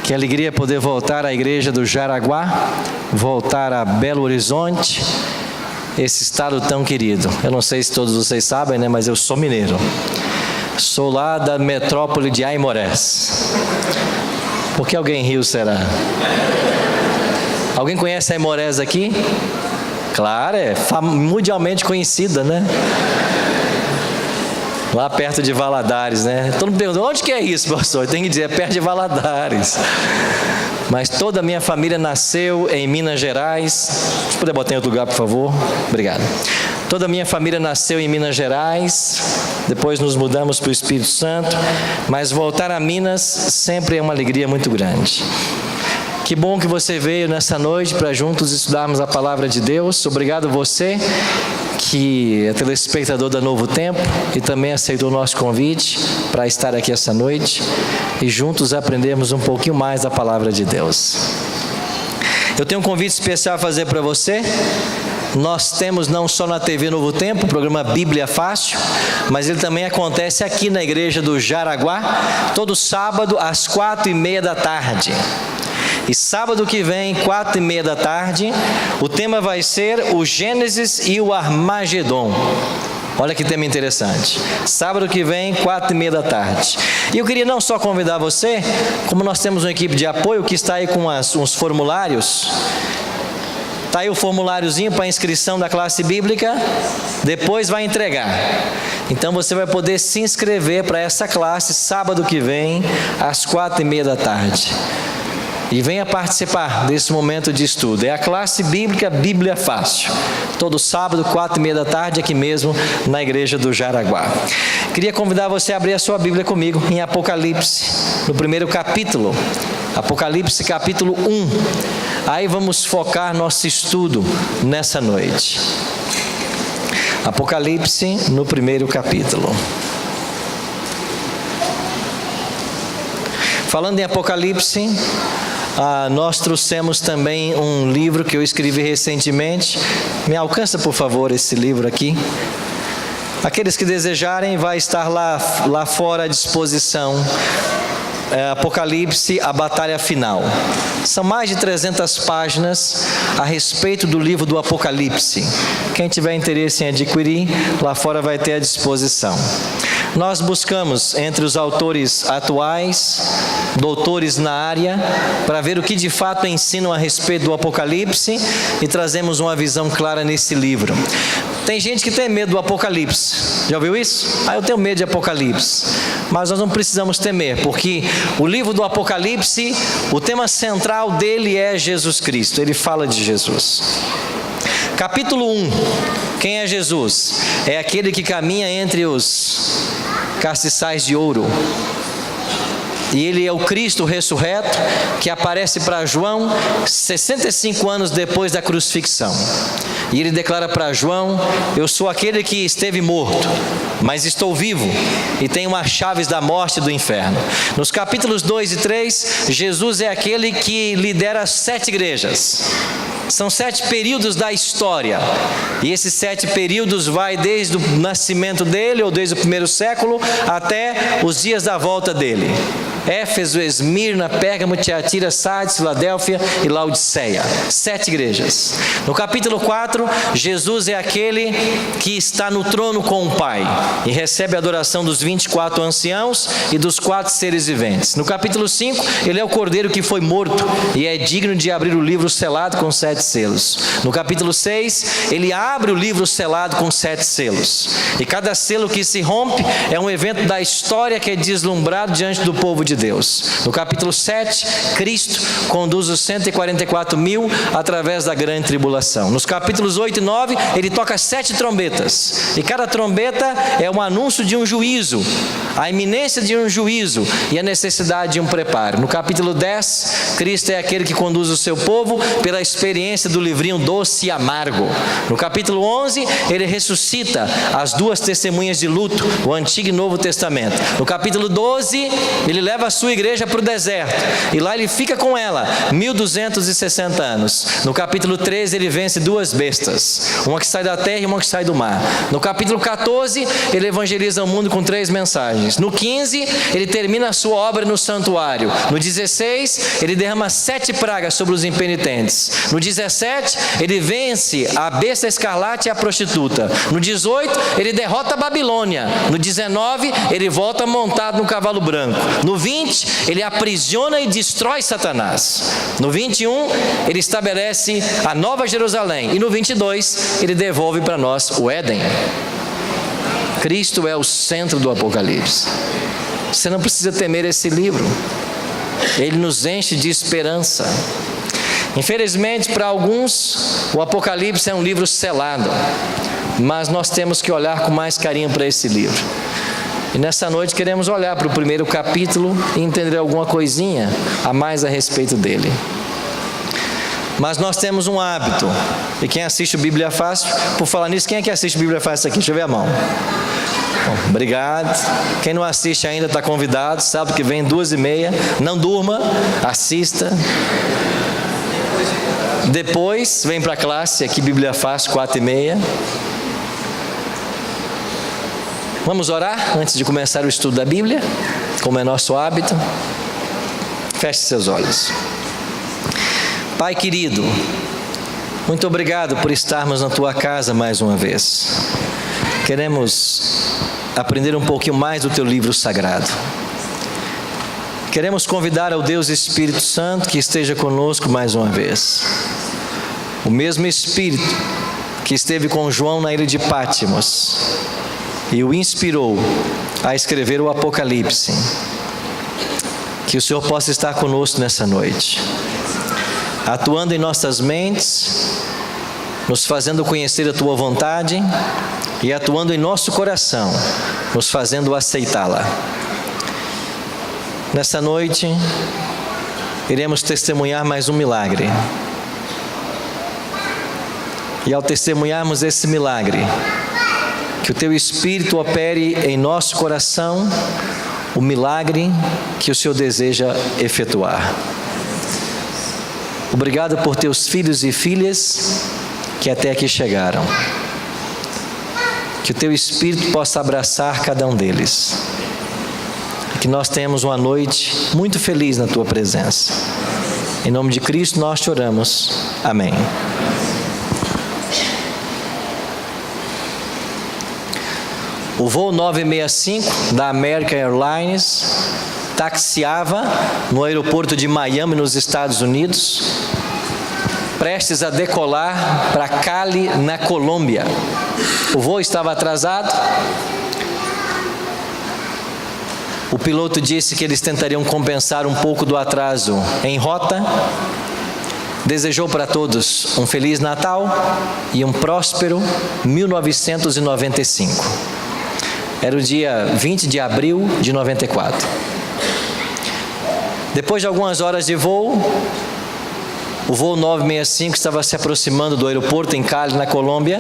Que alegria poder voltar à igreja do Jaraguá, voltar a Belo Horizonte, esse estado tão querido. Eu não sei se todos vocês sabem, né, mas eu sou mineiro. Sou lá da metrópole de Aimorés. Por que alguém riu, será? Alguém conhece Aimorés aqui? Claro, é mundialmente conhecida, né? Lá perto de Valadares, né? Todo mundo pergunta, onde que é isso, pastor? Tem que dizer, é perto de Valadares. Mas toda a minha família nasceu em Minas Gerais. Se puder botar em outro lugar, por favor. Obrigado. Toda a minha família nasceu em Minas Gerais. Depois nos mudamos para o Espírito Santo. Mas voltar a Minas sempre é uma alegria muito grande. Que bom que você veio nessa noite para juntos estudarmos a palavra de Deus. Obrigado você que é telespectador da Novo Tempo e também aceitou o nosso convite para estar aqui essa noite e juntos aprendermos um pouquinho mais da palavra de Deus. Eu tenho um convite especial a fazer para você. Nós temos não só na TV Novo Tempo, o programa Bíblia Fácil, mas ele também acontece aqui na igreja do Jaraguá, todo sábado às 4:30 da tarde. E sábado que vem, 4:30 da tarde, o tema vai ser o Gênesis e o Armagedon. Olha que tema interessante. Sábado que vem, 4:30 da tarde. E eu queria não só convidar você, como nós temos uma equipe de apoio que está aí com uns formulários. Está aí o formuláriozinho para inscrição da classe bíblica, depois vai entregar. Então você vai poder se inscrever para essa classe sábado que vem, às 4:30 da tarde. E venha participar desse momento de estudo. É a classe bíblica Bíblia Fácil. Todo sábado, 4:30 da tarde, aqui mesmo na igreja do Jaraguá. Queria convidar você a abrir a sua Bíblia comigo em Apocalipse, no primeiro capítulo. Apocalipse capítulo 1. Aí vamos focar nosso estudo nessa noite. Apocalipse no primeiro capítulo. Falando em Apocalipse, nós trouxemos também um livro que eu escrevi recentemente. Me alcança, por favor, esse livro aqui. Aqueles que desejarem, vai estar lá fora à disposição. Apocalipse, a batalha final. São mais de 300 páginas a respeito do livro do Apocalipse. Quem tiver interesse em adquirir, lá fora vai ter à disposição. Nós buscamos entre os autores atuais, doutores na área, para ver o que de fato ensinam a respeito do Apocalipse e trazemos uma visão clara nesse livro. Tem gente que tem medo do Apocalipse. Já ouviu isso? Eu tenho medo de Apocalipse. Mas nós não precisamos temer, porque o livro do Apocalipse, o tema central dele é Jesus Cristo. Ele fala de Jesus. Capítulo 1. Quem é Jesus? É aquele que caminha entre os castiçais de ouro. E ele é o Cristo ressurreto que aparece para João 65 anos depois da crucifixão. E ele declara para João: eu sou aquele que esteve morto, mas estou vivo e tenho as chaves da morte e do inferno. Nos capítulos 2 e 3, Jesus é aquele que lidera 7 igrejas. São 7 períodos da história. E esses 7 períodos vai desde o nascimento dele, ou desde o primeiro século, até os dias da volta dele. Éfeso, Esmirna, Pérgamo, Tiatira, Sardes, Filadélfia e Laodiceia. 7 igrejas. No capítulo 4, Jesus é aquele que está no trono com o Pai e recebe a adoração dos 24 anciãos e dos 4 seres viventes. No capítulo 5, ele é o cordeiro que foi morto e é digno de abrir o livro selado com 7 selos. No capítulo 6, ele abre o livro selado com 7 selos. E cada selo que se rompe é um evento da história que é deslumbrado diante do povo de Deus. No capítulo 7, Cristo conduz os 144 mil através da grande tribulação. Nos capítulos 8 e 9, ele toca 7 trombetas. E cada trombeta é um anúncio de um juízo, a iminência de um juízo e a necessidade de um preparo. No capítulo 10, Cristo é aquele que conduz o seu povo pela experiência do livrinho doce e amargo. No capítulo 11, ele ressuscita as 2 testemunhas de luto, o Antigo e Novo Testamento. No capítulo 12, ele leva leva a sua igreja para o deserto, e lá ele fica com ela 1260 anos. No capítulo 13 ele vence 2 bestas, uma que sai da terra e uma que sai do mar. No capítulo 14 ele evangeliza o mundo com 3 mensagens. No 15 ele termina a sua obra no santuário. No 16 ele derrama 7 pragas sobre os impenitentes. No 17 ele vence a besta escarlate e a prostituta. No 18 ele derrota a Babilônia. No 19 ele volta montado no cavalo branco. No 20 ele aprisiona e destrói Satanás. No 21 ele estabelece a Nova Jerusalém. E no 22 ele devolve para nós o Éden. Cristo é o centro do Apocalipse. Você não precisa temer esse livro. Ele nos enche de esperança. Infelizmente, para alguns, o Apocalipse é um livro selado, mas nós temos que olhar com mais carinho para esse livro. E nessa noite queremos olhar para o primeiro capítulo e entender alguma coisinha a mais a respeito dele. Mas nós temos um hábito, e quem assiste o Bíblia Fácil, por falar nisso, quem é que assiste o Bíblia Fácil aqui? Deixa eu ver a mão. Bom, obrigado. Quem não assiste ainda está convidado, sábado que vem 2h30, não durma, assista. Depois vem para a classe aqui, Bíblia Fácil, 4h30. Vamos orar antes de começar o estudo da Bíblia, como é nosso hábito. Feche seus olhos. Pai querido, muito obrigado por estarmos na Tua casa mais uma vez. Queremos aprender um pouquinho mais do Teu livro sagrado. Queremos convidar ao Deus Espírito Santo que esteja conosco mais uma vez. O mesmo Espírito que esteve com João na ilha de Patmos e o inspirou a escrever o Apocalipse. Que o Senhor possa estar conosco nessa noite, atuando em nossas mentes, nos fazendo conhecer a Tua vontade e atuando em nosso coração, nos fazendo aceitá-la. Nessa noite, iremos testemunhar mais um milagre. E ao testemunharmos esse milagre, que o Teu Espírito opere em nosso coração o milagre que o Senhor deseja efetuar. Obrigado por Teus filhos e filhas que até aqui chegaram. Que o Teu Espírito possa abraçar cada um deles. Que nós tenhamos uma noite muito feliz na Tua presença. Em nome de Cristo nós te oramos. Amém. O voo 965 da American Airlines taxiava no aeroporto de Miami, nos Estados Unidos, prestes a decolar para Cali, na Colômbia. O voo estava atrasado. O piloto disse que eles tentariam compensar um pouco do atraso em rota. Desejou para todos um Feliz Natal e um próspero 1995. Era o dia 20 de abril de 94. Depois de algumas horas de voo, o voo 965 estava se aproximando do aeroporto em Cali, na Colômbia,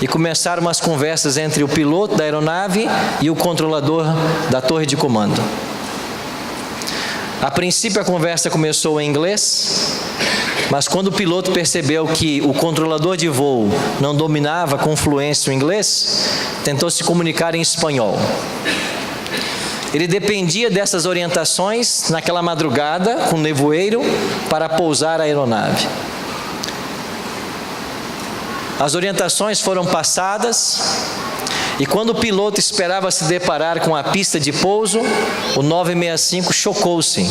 e começaram umas conversas entre o piloto da aeronave e o controlador da torre de comando. A princípio a conversa começou em inglês, mas quando o piloto percebeu que o controlador de voo não dominava com fluência o inglês, tentou se comunicar em espanhol. Ele dependia dessas orientações naquela madrugada, com nevoeiro, para pousar a aeronave. As orientações foram passadas, e quando o piloto esperava se deparar com a pista de pouso, o 965 chocou-se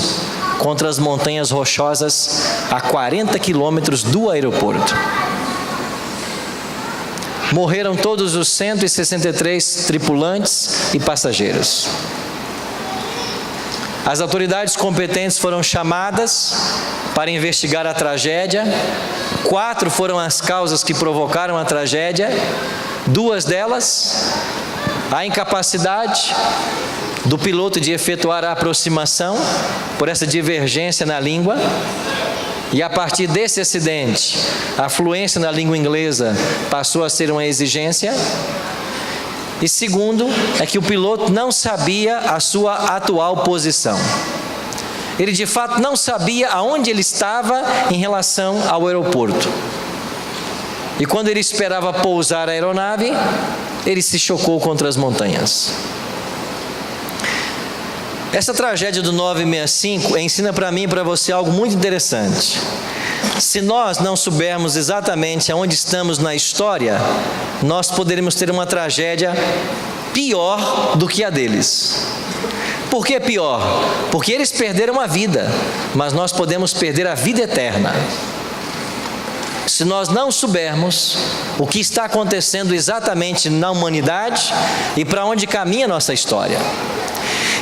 contra as montanhas rochosas a 40 quilômetros do aeroporto. Morreram todos os 163 tripulantes e passageiros. As autoridades competentes foram chamadas para investigar a tragédia. 4 foram as causas que provocaram a tragédia. 2 delas, a incapacidade do piloto de efetuar a aproximação por essa divergência na língua. E a partir desse acidente, a fluência na língua inglesa passou a ser uma exigência. E segundo, é que o piloto não sabia a sua atual posição. Ele de fato não sabia aonde ele estava em relação ao aeroporto. E quando ele esperava pousar a aeronave, ele se chocou contra as montanhas. Essa tragédia do 965 ensina para mim e para você algo muito interessante. Se nós não soubermos exatamente aonde estamos na história, nós poderemos ter uma tragédia pior do que a deles. Por que pior? Porque eles perderam a vida, mas nós podemos perder a vida eterna. Se nós não soubermos o que está acontecendo exatamente na humanidade e para onde caminha a nossa história.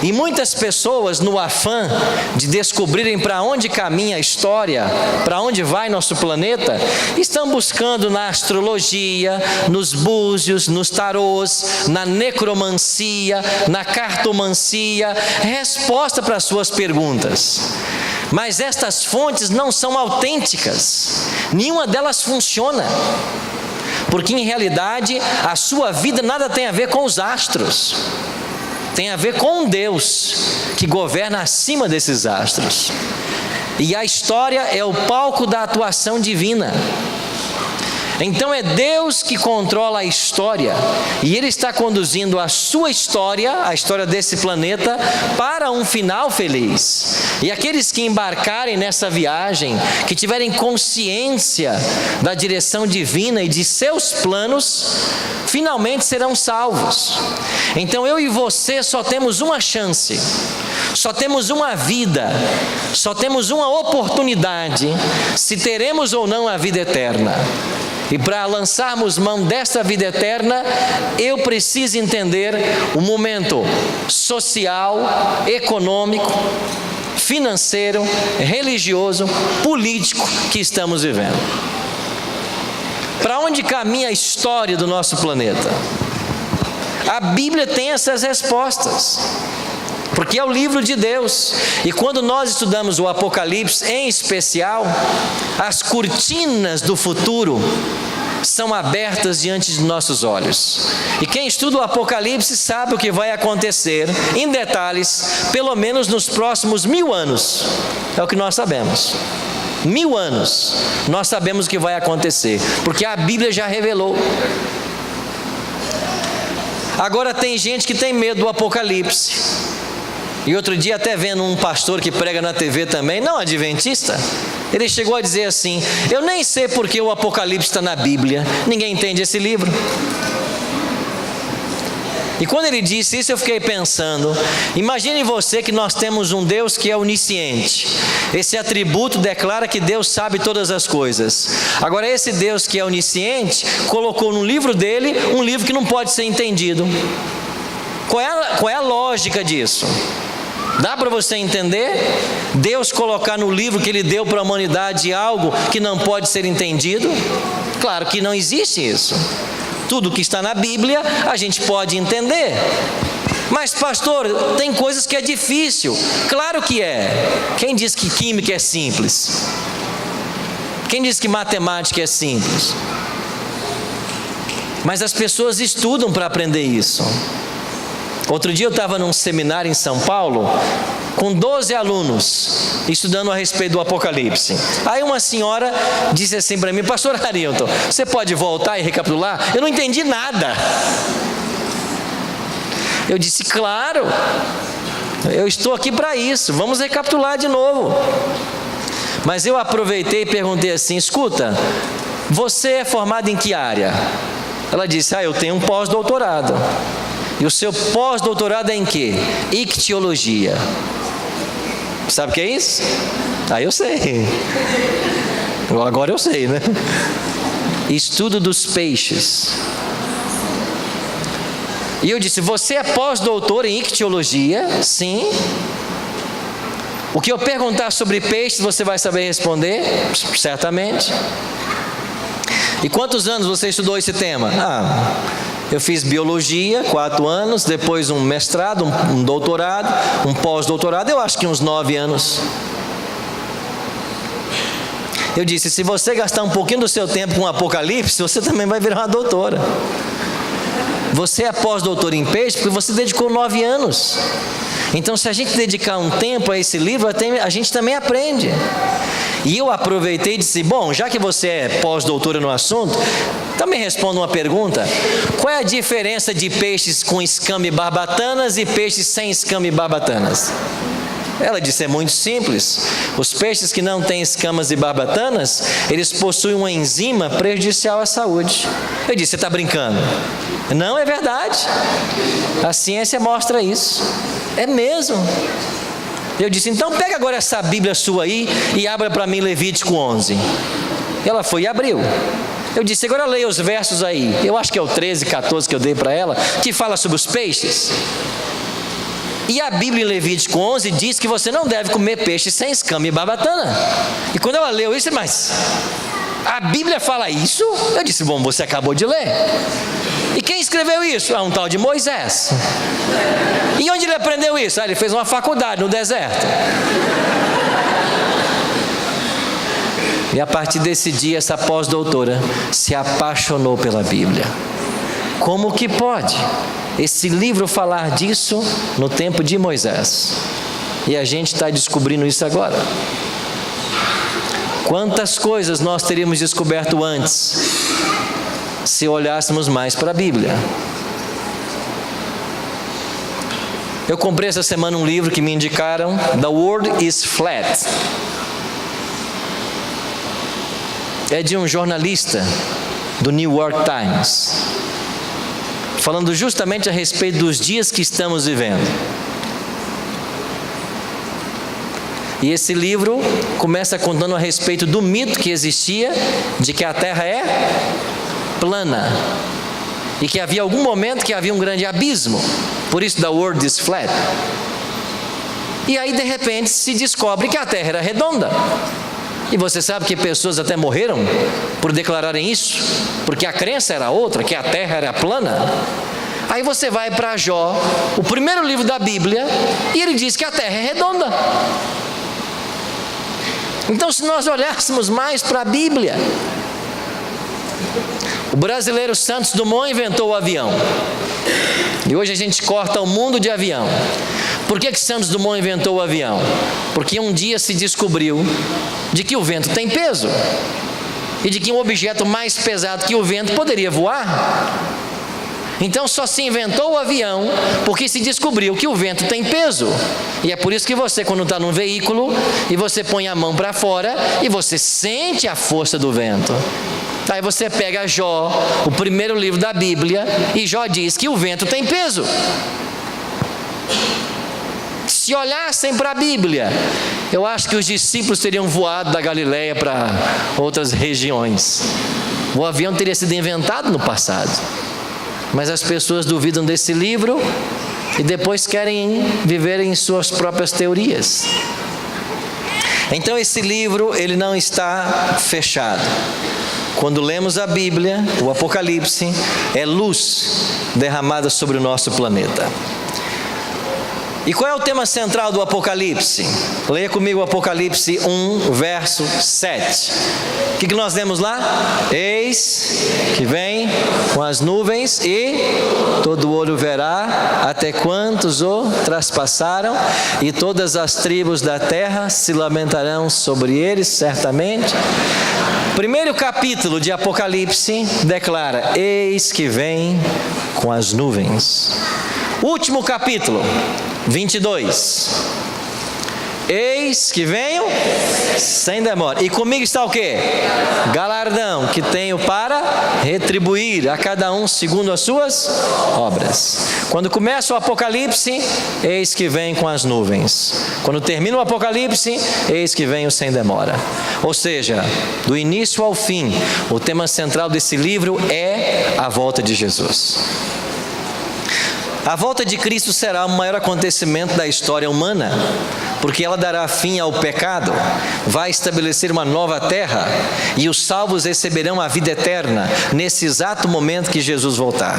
E muitas pessoas, no afã de descobrirem para onde caminha a história, para onde vai nosso planeta, estão buscando na astrologia, nos búzios, nos tarôs, na necromancia, na cartomancia, resposta para as suas perguntas. Mas estas fontes não são autênticas, nenhuma delas funciona. Porque em realidade a sua vida nada tem a ver com os astros. Tem a ver com um Deus que governa acima desses astros. E a história é o palco da atuação divina. Então é Deus que controla a história, e Ele está conduzindo a sua história, a história desse planeta, para um final feliz. E aqueles que embarcarem nessa viagem, que tiverem consciência da direção divina e de seus planos, finalmente serão salvos. Então eu e você só temos uma chance, só temos uma vida, só temos uma oportunidade, se teremos ou não a vida eterna. E para lançarmos mão desta vida eterna, eu preciso entender o momento social, econômico, financeiro, religioso, político que estamos vivendo. Para onde caminha a história do nosso planeta? A Bíblia tem essas respostas, porque é o livro de Deus. E quando nós estudamos o Apocalipse, em especial, as cortinas do futuro são abertas diante de nossos olhos. E quem estuda o Apocalipse sabe o que vai acontecer, em detalhes, pelo menos nos próximos 1000 anos. É o que nós sabemos. 1000 anos, nós sabemos o que vai acontecer, porque a Bíblia já revelou. Agora tem gente que tem medo do Apocalipse. E outro dia, até vendo um pastor que prega na TV também, não adventista, ele chegou a dizer assim: eu nem sei porque o Apocalipse está na Bíblia, ninguém entende esse livro. E quando ele disse isso, eu fiquei pensando, imagine você que nós temos um Deus que é onisciente. Esse atributo declara que Deus sabe todas as coisas. Agora esse Deus que é onisciente, colocou no livro dele um livro que não pode ser entendido. Qual é a lógica disso? Dá para você entender? Deus colocar no livro que Ele deu para a humanidade algo que não pode ser entendido? Claro que não existe isso. Tudo que está na Bíblia a gente pode entender. Mas pastor, tem coisas que é difícil. Claro que é. Quem diz que química é simples? Quem diz que matemática é simples? Mas as pessoas estudam para aprender isso. Outro dia eu estava num seminário em São Paulo, com 12 alunos, estudando a respeito do Apocalipse. Aí uma senhora disse assim para mim: pastor Arilton, você pode voltar e recapitular? Eu não entendi nada. Eu disse: claro, eu estou aqui para isso, vamos recapitular de novo. Mas eu aproveitei e perguntei assim: escuta, você é formado em que área? Ela disse: eu tenho um pós-doutorado. E o seu pós-doutorado é em quê? Ictiologia. Sabe o que é isso? Eu sei. Agora eu sei, né? Estudo dos peixes. E eu disse: você é pós-doutor em ictiologia? Sim. O que eu perguntar sobre peixes, você vai saber responder? Certamente. E quantos anos você estudou esse tema? Eu fiz biologia, 4 anos, depois um mestrado, um doutorado, um pós-doutorado, eu acho que uns 9 anos. Eu disse: se você gastar um pouquinho do seu tempo com o Apocalipse, você também vai virar uma doutora. Você é pós-doutor em peixe porque você dedicou 9 anos. Então, se a gente dedicar um tempo a esse livro, a gente também aprende. E eu aproveitei e disse, bom, já que você é pós-doutora no assunto, também responda uma pergunta. Qual é a diferença de peixes com escama e barbatanas e peixes sem escama e barbatanas? Ela disse, é muito simples. Os peixes que não têm escamas e barbatanas, eles possuem uma enzima prejudicial à saúde. Eu disse, você está brincando? Não, é verdade. A ciência mostra isso. É mesmo. Eu disse, então pega agora essa Bíblia sua aí e abra para mim Levítico 11. Ela foi e abriu. Eu disse, agora leia os versos aí. Eu acho que é o 13, 14 que eu dei para ela, que fala sobre os peixes. E a Bíblia em Levítico 11 diz que você não deve comer peixe sem escama e barbatana. E quando ela leu isso, mas a Bíblia fala isso? Eu disse, bom, você acabou de ler. E quem escreveu isso? Um tal de Moisés. E onde ele aprendeu isso? Ele fez uma faculdade no deserto. E a partir desse dia, essa pós-doutora se apaixonou pela Bíblia. Como que pode esse livro falar disso no tempo de Moisés? E a gente está descobrindo isso agora. Quantas coisas nós teríamos descoberto antes, se olhássemos mais para a Bíblia? Eu comprei essa semana um livro que me indicaram, The World is Flat. É de um jornalista do New York Times, falando justamente a respeito dos dias que estamos vivendo. E esse livro começa contando a respeito do mito que existia de que a Terra é plana e que havia algum momento que havia um grande abismo, por isso the world is flat. E aí de repente se descobre que a Terra era redonda. E você sabe que pessoas até morreram por declararem isso, porque a crença era outra, que a Terra era plana. Aí você vai para Jó, o primeiro livro da Bíblia, e ele diz que a Terra é redonda. Então, se nós olhássemos mais para a Bíblia, o brasileiro Santos Dumont inventou o avião. E hoje a gente corta o mundo de avião. Por que Santos Dumont inventou o avião? Porque um dia se descobriu de que o vento tem peso e de que um objeto mais pesado que o vento poderia voar. Então só se inventou o avião porque se descobriu que o vento tem peso. E é por isso que você, quando está num veículo e você põe a mão para fora e você sente a força do vento. Aí você pega Jó, o primeiro livro da Bíblia, e Jó diz que o vento tem peso. Se olhassem para a Bíblia, eu acho que os discípulos teriam voado da Galileia para outras regiões. O avião teria sido inventado no passado. Mas as pessoas duvidam desse livro e depois querem viver em suas próprias teorias. Então esse livro, ele não está fechado. Quando lemos a Bíblia, o Apocalipse é luz derramada sobre o nosso planeta. E qual é o tema central do Apocalipse? Leia comigo o Apocalipse 1, verso 7. O que nós lemos lá? Eis que vem com as nuvens e todo olho verá, até quantos o traspassaram, e todas as tribos da terra se lamentarão sobre eles, certamente. Primeiro capítulo de Apocalipse declara: eis que vem com as nuvens. Último capítulo, 22. Eis que venho sem demora. E comigo está o quê? Galardão que tenho para retribuir a cada um segundo as suas obras. Quando começa o Apocalipse, eis que vem com as nuvens. Quando termina o Apocalipse, eis que venho sem demora. Ou seja, do início ao fim, o tema central desse livro é a volta de Jesus. A volta de Cristo será o maior acontecimento da história humana, porque ela dará fim ao pecado, vai estabelecer uma nova terra, e os salvos receberão a vida eterna, nesse exato momento que Jesus voltar.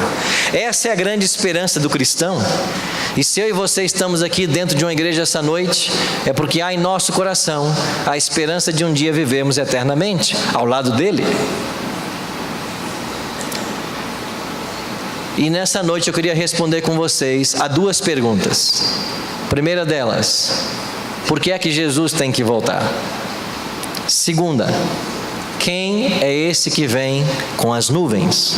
Essa é a grande esperança do cristão. E se eu e você estamos aqui dentro de uma igreja essa noite, é porque há em nosso coração a esperança de um dia vivermos eternamente, ao lado dele. E nessa noite eu queria responder com vocês a duas perguntas. Primeira delas, por que é que Jesus tem que voltar? Segunda, quem é esse que vem com as nuvens?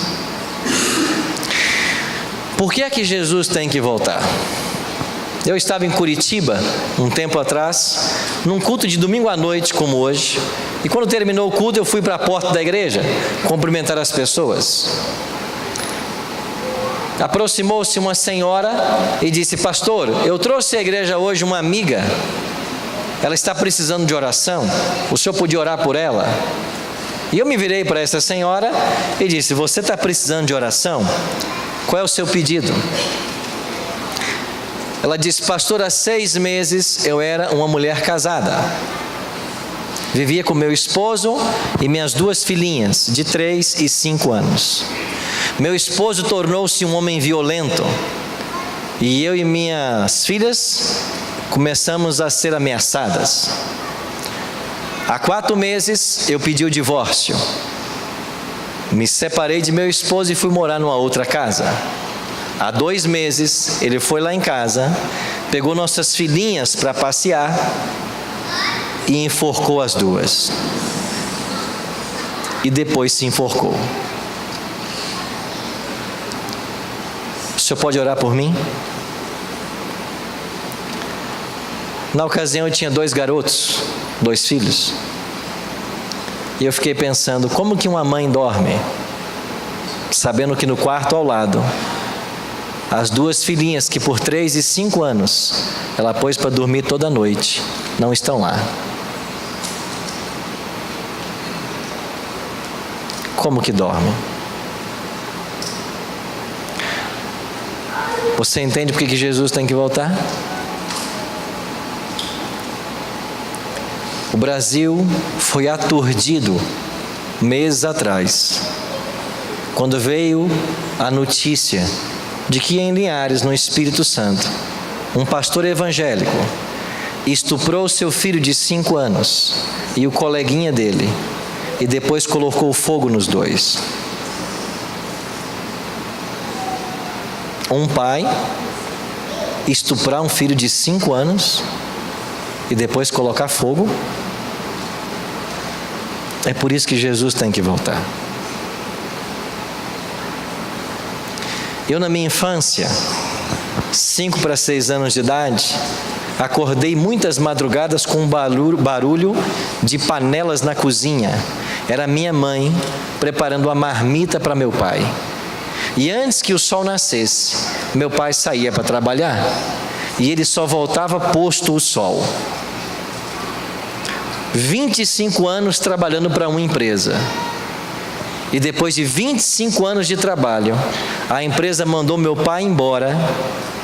Por que é que Jesus tem que voltar? Eu estava em Curitiba, um tempo atrás, num culto de domingo à noite, como hoje, e quando terminou o culto, eu fui para a porta da igreja cumprimentar as pessoas. Aproximou-se uma senhora e disse: pastor, eu trouxe à igreja hoje uma amiga, ela está precisando de oração, o senhor podia orar por ela? E eu me virei para essa senhora e disse: você está precisando de oração? Qual é o seu pedido? Ela disse: pastor, há 6 meses eu era uma mulher casada, vivia com meu esposo e minhas 2 filhinhas de 3 e 5 anos. Meu esposo tornou-se um homem violento e eu e minhas filhas começamos a ser ameaçadas. Há 4 meses eu pedi o divórcio, me separei de meu esposo e fui morar numa outra casa. Há 2 meses ele foi lá em casa, pegou nossas filhinhas para passear e enforcou as 2. E depois se enforcou. O senhor pode orar por mim? Na ocasião eu tinha 2 garotos, 2 filhos. E eu fiquei pensando, como que uma mãe dorme, sabendo que no quarto ao lado, as 2 filhinhas que por 3 e 5 anos ela pôs para dormir toda noite, não estão lá. Como que dorme? Você entende por que Jesus tem que voltar? O Brasil foi aturdido meses atrás, quando veio a notícia de que em Linhares, no Espírito Santo, um pastor evangélico estuprou seu filho de 5 anos e o coleguinha dele, e depois colocou fogo nos 2. Um pai estuprar um filho de 5 anos e depois colocar fogo. É por isso que Jesus tem que voltar. Eu, na minha infância, 5 para 6 anos de idade, acordei muitas madrugadas com um barulho de panelas na cozinha. Era minha mãe preparando uma marmita para meu pai. E antes que o sol nascesse, meu pai saía para trabalhar e ele só voltava posto o sol. 25 anos trabalhando para uma empresa. E depois de 25 anos de trabalho, a empresa mandou meu pai embora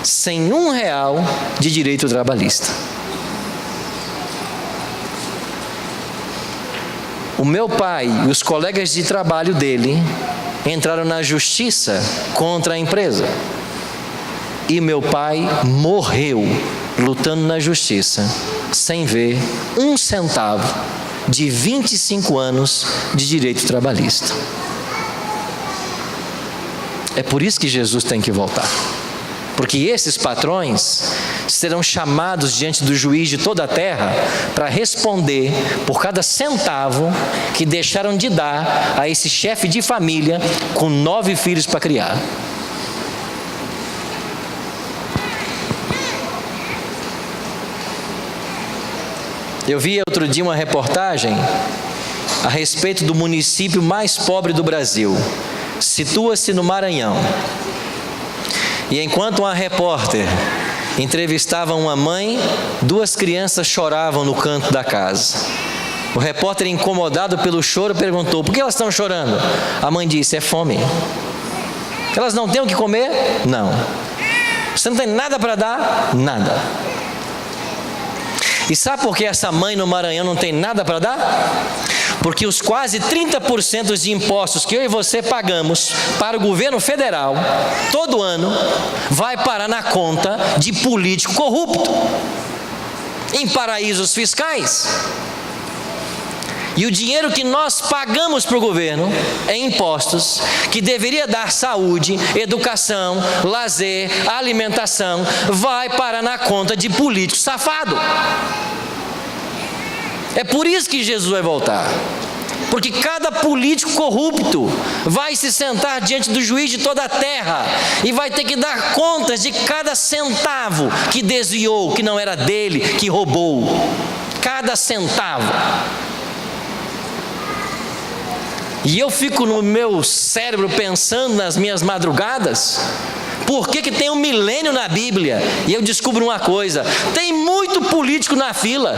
sem R$1 de direito trabalhista. O meu pai e os colegas de trabalho dele entraram na justiça contra a empresa. E meu pai morreu lutando na justiça, sem ver 1 centavo de 25 anos de direito trabalhista. É por isso que Jesus tem que voltar. Porque esses patrões serão chamados diante do juiz de toda a terra para responder por cada centavo que deixaram de dar a esse chefe de família com 9 filhos para criar. Eu vi outro dia uma reportagem a respeito do município mais pobre do Brasil. Situa-se no Maranhão. E enquanto uma repórter entrevistava uma mãe, 2 crianças choravam no canto da casa. O repórter, incomodado pelo choro, perguntou: por que elas estão chorando? A mãe disse: é fome. Elas não têm o que comer? Não. Você não tem nada para dar? Nada. E sabe por que essa mãe no Maranhão não tem nada para dar? Porque os quase 30% de impostos que eu e você pagamos para o governo federal, todo ano, vai parar na conta de político corrupto, em paraísos fiscais. E o dinheiro que nós pagamos para o governo em impostos, que deveria dar saúde, educação, lazer, alimentação, vai parar na conta de político safado. É por isso que Jesus vai voltar. Porque cada político corrupto vai se sentar diante do juiz de toda a terra e vai ter que dar contas de cada centavo que desviou, que não era dele, que roubou. Cada centavo. E eu fico no meu cérebro pensando nas minhas madrugadas, por que tem um milênio na Bíblia? E eu descubro uma coisa: tem muito político na fila.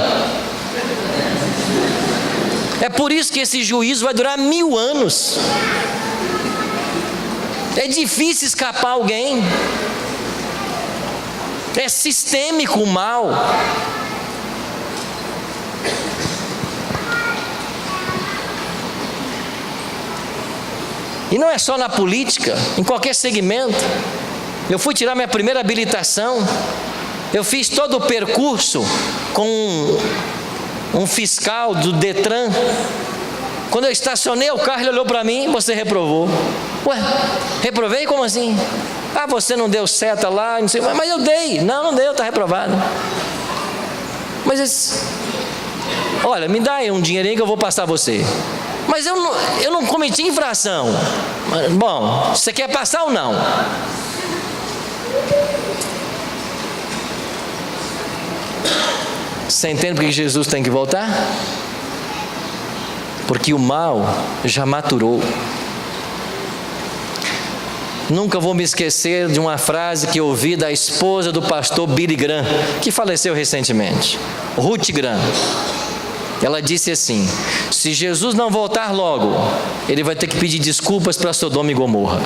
É por isso que esse juízo vai durar 1000 anos. É difícil escapar alguém. É sistêmico o mal. E não é só na política, em qualquer segmento. Eu fui tirar minha primeira habilitação. Eu fiz todo o percurso com um fiscal do Detran. Quando eu estacionei o carro, ele olhou para mim: você reprovou. Ué, reprovei? Como assim? Ah, você não deu seta lá, não sei, mas eu dei. Não deu, está reprovado. Mas olha, me dá aí um dinheirinho que eu vou passar você. Mas eu não cometi infração. Bom, você quer passar ou não? Você entende por que Jesus tem que voltar? Porque o mal já maturou. Nunca vou me esquecer de uma frase que ouvi da esposa do pastor Billy Graham, que faleceu recentemente, Ruth Graham. Ela disse assim: se Jesus não voltar logo, ele vai ter que pedir desculpas para Sodoma e Gomorra.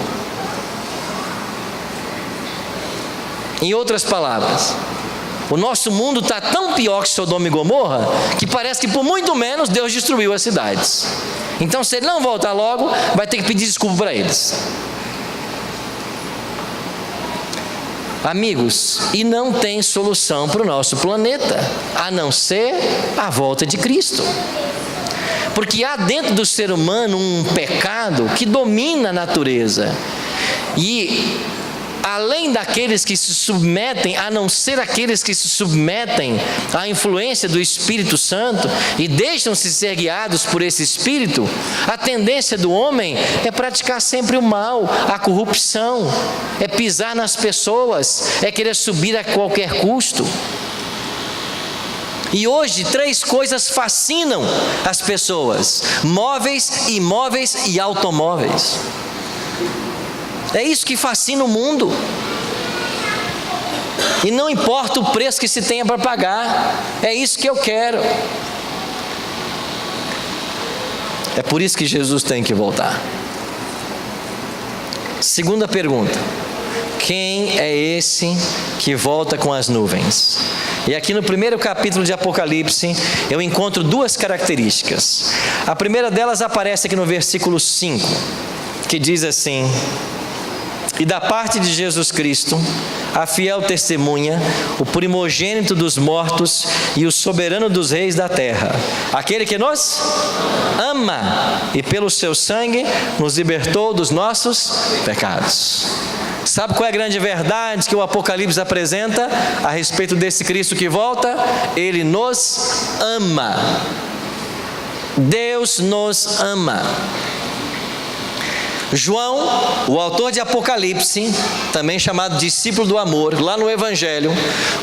Em outras palavras, o nosso mundo está tão pior que Sodoma e Gomorra, que parece que por muito menos Deus destruiu as cidades. Então, se ele não voltar logo, vai ter que pedir desculpa para eles. Amigos, e não tem solução para o nosso planeta, a não ser a volta de Cristo. Porque há dentro do ser humano um pecado que domina a natureza. E além daqueles que se submetem, a não ser aqueles que se submetem à influência do Espírito Santo e deixam-se ser guiados por esse Espírito, a tendência do homem é praticar sempre o mal, a corrupção, é pisar nas pessoas, é querer subir a qualquer custo. E hoje 3 coisas fascinam as pessoas: móveis, imóveis e automóveis. É isso que fascina o mundo. E não importa o preço que se tenha para pagar, é isso que eu quero. É por isso que Jesus tem que voltar. Segunda pergunta: quem é esse que volta com as nuvens? E aqui no primeiro capítulo de Apocalipse, eu encontro 2 características. A primeira delas aparece aqui no versículo 5, que diz assim: e da parte de Jesus Cristo, a fiel testemunha, o primogênito dos mortos e o soberano dos reis da terra, aquele que nos ama e pelo seu sangue nos libertou dos nossos pecados. Sabe qual é a grande verdade que o Apocalipse apresenta a respeito desse Cristo que volta? Ele nos ama. Deus nos ama. João, o autor de Apocalipse, também chamado discípulo do amor, lá no Evangelho,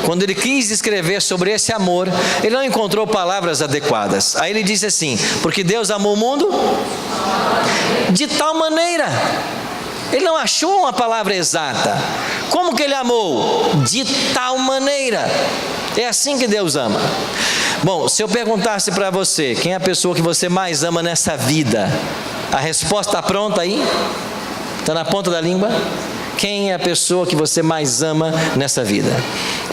quando ele quis escrever sobre esse amor, ele não encontrou palavras adequadas. Aí ele disse assim: porque Deus amou o mundo de tal maneira. Ele não achou uma palavra exata. Como que ele amou? De tal maneira. É assim que Deus ama. Bom, se eu perguntasse para você, quem é a pessoa que você mais ama nessa vida? A resposta está pronta aí? Está na ponta da língua? Quem é a pessoa que você mais ama nessa vida?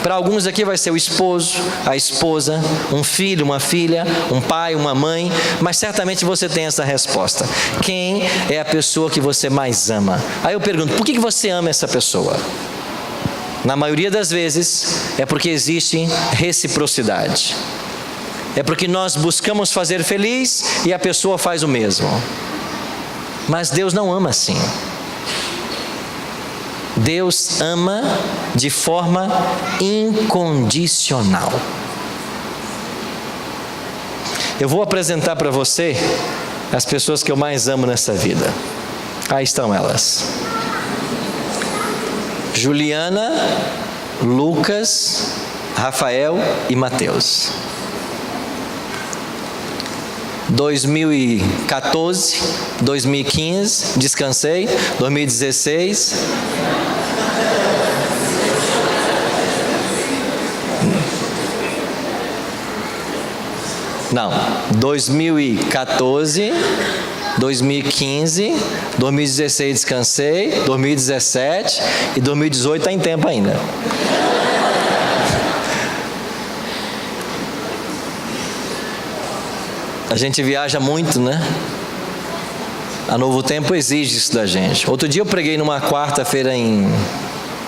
Para alguns aqui vai ser o esposo, a esposa, um filho, uma filha, um pai, uma mãe, mas certamente você tem essa resposta. Quem é a pessoa que você mais ama? Aí eu pergunto: por que você ama essa pessoa? Na maioria das vezes é porque existe reciprocidade. é porque nós buscamos fazer feliz e a pessoa faz o mesmo. Mas Deus não ama assim. Deus ama de forma incondicional. Eu vou apresentar para você as pessoas que eu mais amo nessa vida. Aí estão elas: Juliana, Lucas, Rafael e Mateus. 2014, 2015, descansei. 2016. Não, 2014, 2015, 2016 descansei, 2017 e 2018 está em tempo ainda. A gente viaja muito, né? A Novo Tempo exige isso da gente. Outro dia eu preguei numa quarta-feira em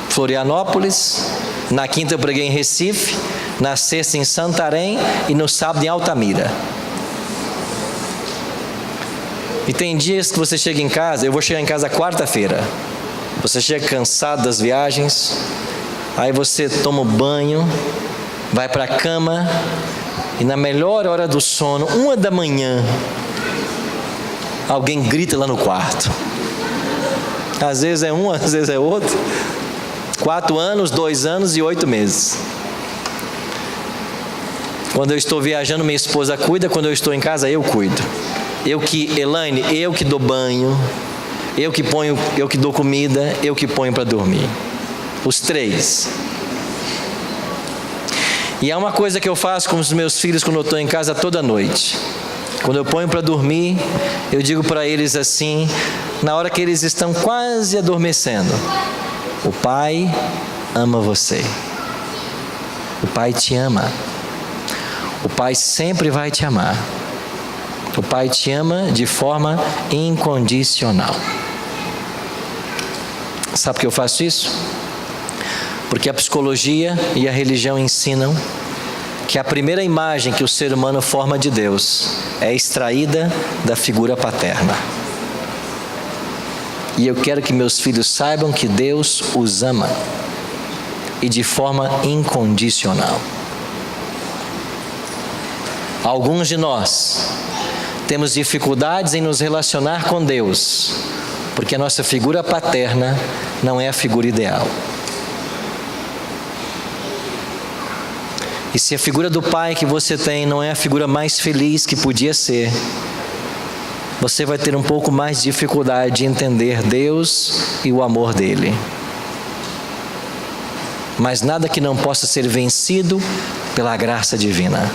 Florianópolis, na quinta eu preguei em Recife, na sexta em Santarém e no sábado em Altamira. E tem dias que você chega em casa, eu vou chegar em casa quarta-feira. Você chega cansado das viagens, aí você toma um banho, vai para a cama e na melhor hora do sono, 1 da manhã, alguém grita lá no quarto. Às vezes é um, às vezes é outro. 4 anos, 2 anos e 8 meses. Quando eu estou viajando, minha esposa cuida. Quando eu estou em casa, eu cuido. Elaine, eu que dou banho, eu que dou comida, eu que ponho para dormir. Os 3. E há uma coisa que eu faço com os meus filhos quando eu estou em casa toda noite. Quando eu ponho para dormir, eu digo para eles assim, na hora que eles estão quase adormecendo: o Pai ama você. O Pai te ama. O Pai sempre vai te amar. O Pai te ama de forma incondicional. Sabe por que eu faço isso? Porque a psicologia e a religião ensinam que a primeira imagem que o ser humano forma de Deus é extraída da figura paterna. E eu quero que meus filhos saibam que Deus os ama e de forma incondicional. Alguns de nós temos dificuldades em nos relacionar com Deus, porque a nossa figura paterna não é a figura ideal. E se a figura do pai que você tem não é a figura mais feliz que podia ser, você vai ter um pouco mais de dificuldade de entender Deus e o amor dele. Mas nada que não possa ser vencido pela graça divina.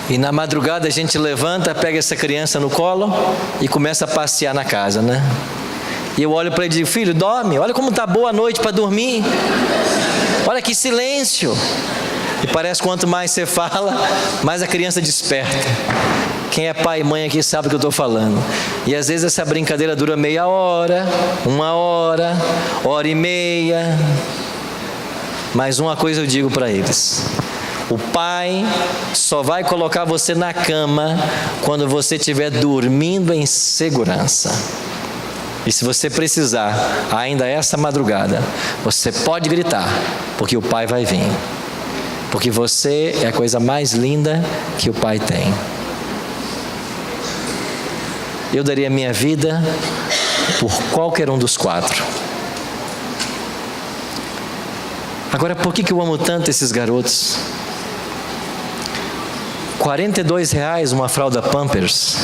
E na madrugada a gente levanta, pega essa criança no colo e começa a passear na casa, né? E eu olho para ele e digo: filho, dorme, olha como está boa a noite para dormir. Olha que silêncio. E parece que quanto mais você fala, mais a criança desperta. Quem é pai e mãe aqui sabe o que eu estou falando. E às vezes essa brincadeira dura meia hora, 1 hora, 1h30. Mas uma coisa eu digo para eles: o pai só vai colocar você na cama quando você estiver dormindo em segurança. E se você precisar, ainda essa madrugada, você pode gritar, porque o pai vai vir. Porque você é a coisa mais linda que o pai tem. Eu daria minha vida por qualquer um dos 4. Agora, por que eu amo tanto esses garotos? R$42 uma fralda Pampers.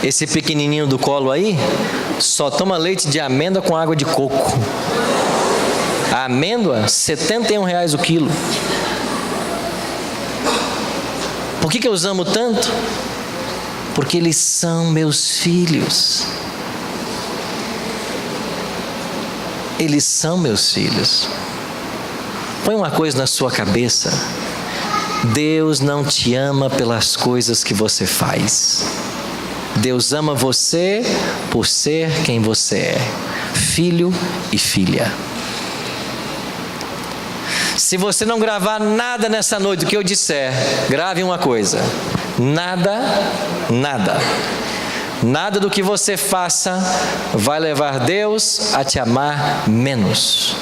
Esse pequenininho do colo aí só toma leite de amêndoa com água de coco. A amêndoa, R$71 o quilo. Por que eu os amo tanto? Porque eles são meus filhos. Eles são meus filhos. Põe uma coisa na sua cabeça: Deus não te ama pelas coisas que você faz. Deus ama você por ser quem você é, filho e filha. Se você não gravar nada nessa noite do que eu disser, grave uma coisa: nada do que você faça vai levar Deus a te amar menos,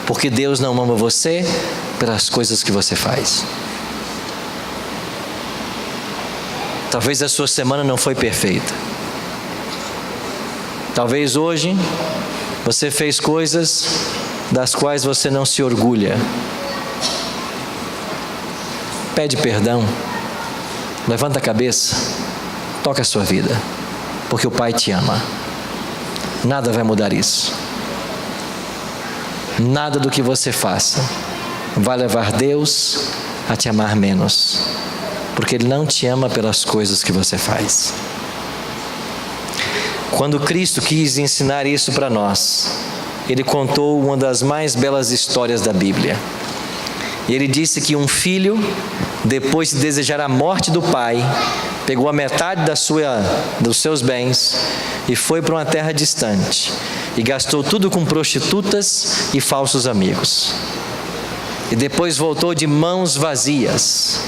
porque Deus não ama você pelas coisas que você faz. Talvez a sua semana não foi perfeita. Talvez hoje você fez coisas das quais você não se orgulha. Pede perdão, levanta a cabeça, toca a sua vida, porque o Pai te ama. Nada vai mudar isso. Nada do que você faça vai levar Deus a te amar menos, porque Ele não te ama pelas coisas que você faz. Quando Cristo quis ensinar isso para nós, Ele contou uma das mais belas histórias da Bíblia. E Ele disse que um filho, depois de desejar a morte do pai, pegou a metade dos seus bens e foi para uma terra distante e gastou tudo com prostitutas e falsos amigos. E depois voltou de mãos vazias.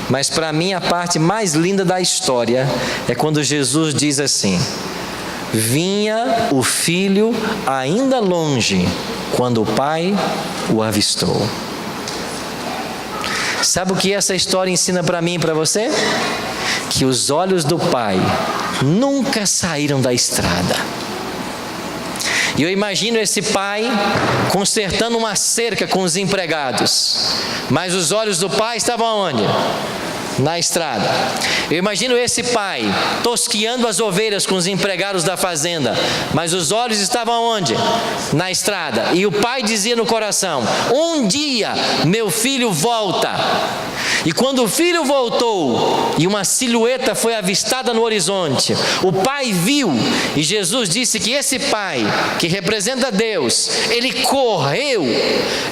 Mas para mim a parte mais linda da história é quando Jesus diz assim: vinha o filho ainda longe, quando o pai o avistou. Sabe o que essa história ensina para mim e para você? Que os olhos do pai nunca saíram da estrada. E eu imagino esse pai consertando uma cerca com os empregados, mas os olhos do pai estavam aonde? Na estrada. Eu imagino esse pai tosquiando as ovelhas com os empregados da fazenda, mas os olhos estavam onde? Na estrada. E o pai dizia no coração: um dia meu filho volta. E quando o filho voltou e uma silhueta foi avistada no horizonte, o pai viu, e Jesus disse que esse pai, que representa Deus, ele correu.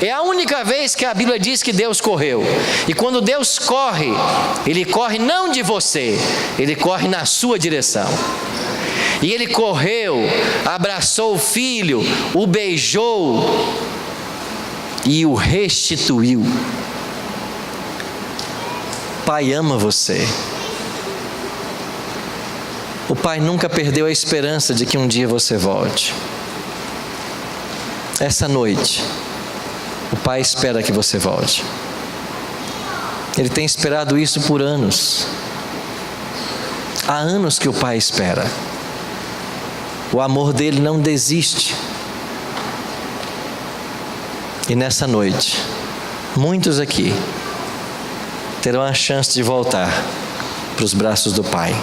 É a única vez que a Bíblia diz que Deus correu. E quando Deus corre, Ele corre não de você, Ele corre na sua direção. E ele correu, abraçou o filho, o beijou e o restituiu. O Pai ama você. O Pai nunca perdeu a esperança de que um dia você volte. Essa noite, o Pai espera que você volte. Ele tem esperado isso por anos. Há anos que o Pai espera. O amor dele não desiste. E nessa noite, muitos aqui terão a chance de voltar para os braços do Pai.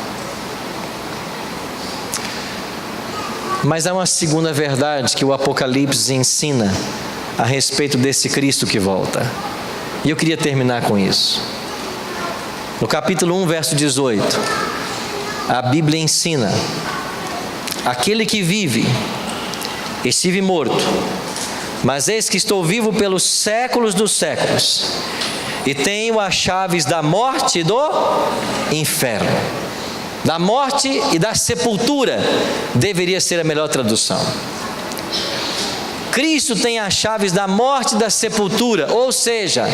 Mas há uma segunda verdade que o Apocalipse ensina a respeito desse Cristo que volta. E eu queria terminar com isso. No capítulo 1, verso 18, a Bíblia ensina: aquele que vive, estive morto, mas eis que estou vivo pelos séculos dos séculos, e tenho as chaves da morte e do inferno. Da morte e da sepultura deveria ser a melhor tradução. Cristo tem as chaves da morte e da sepultura, ou seja,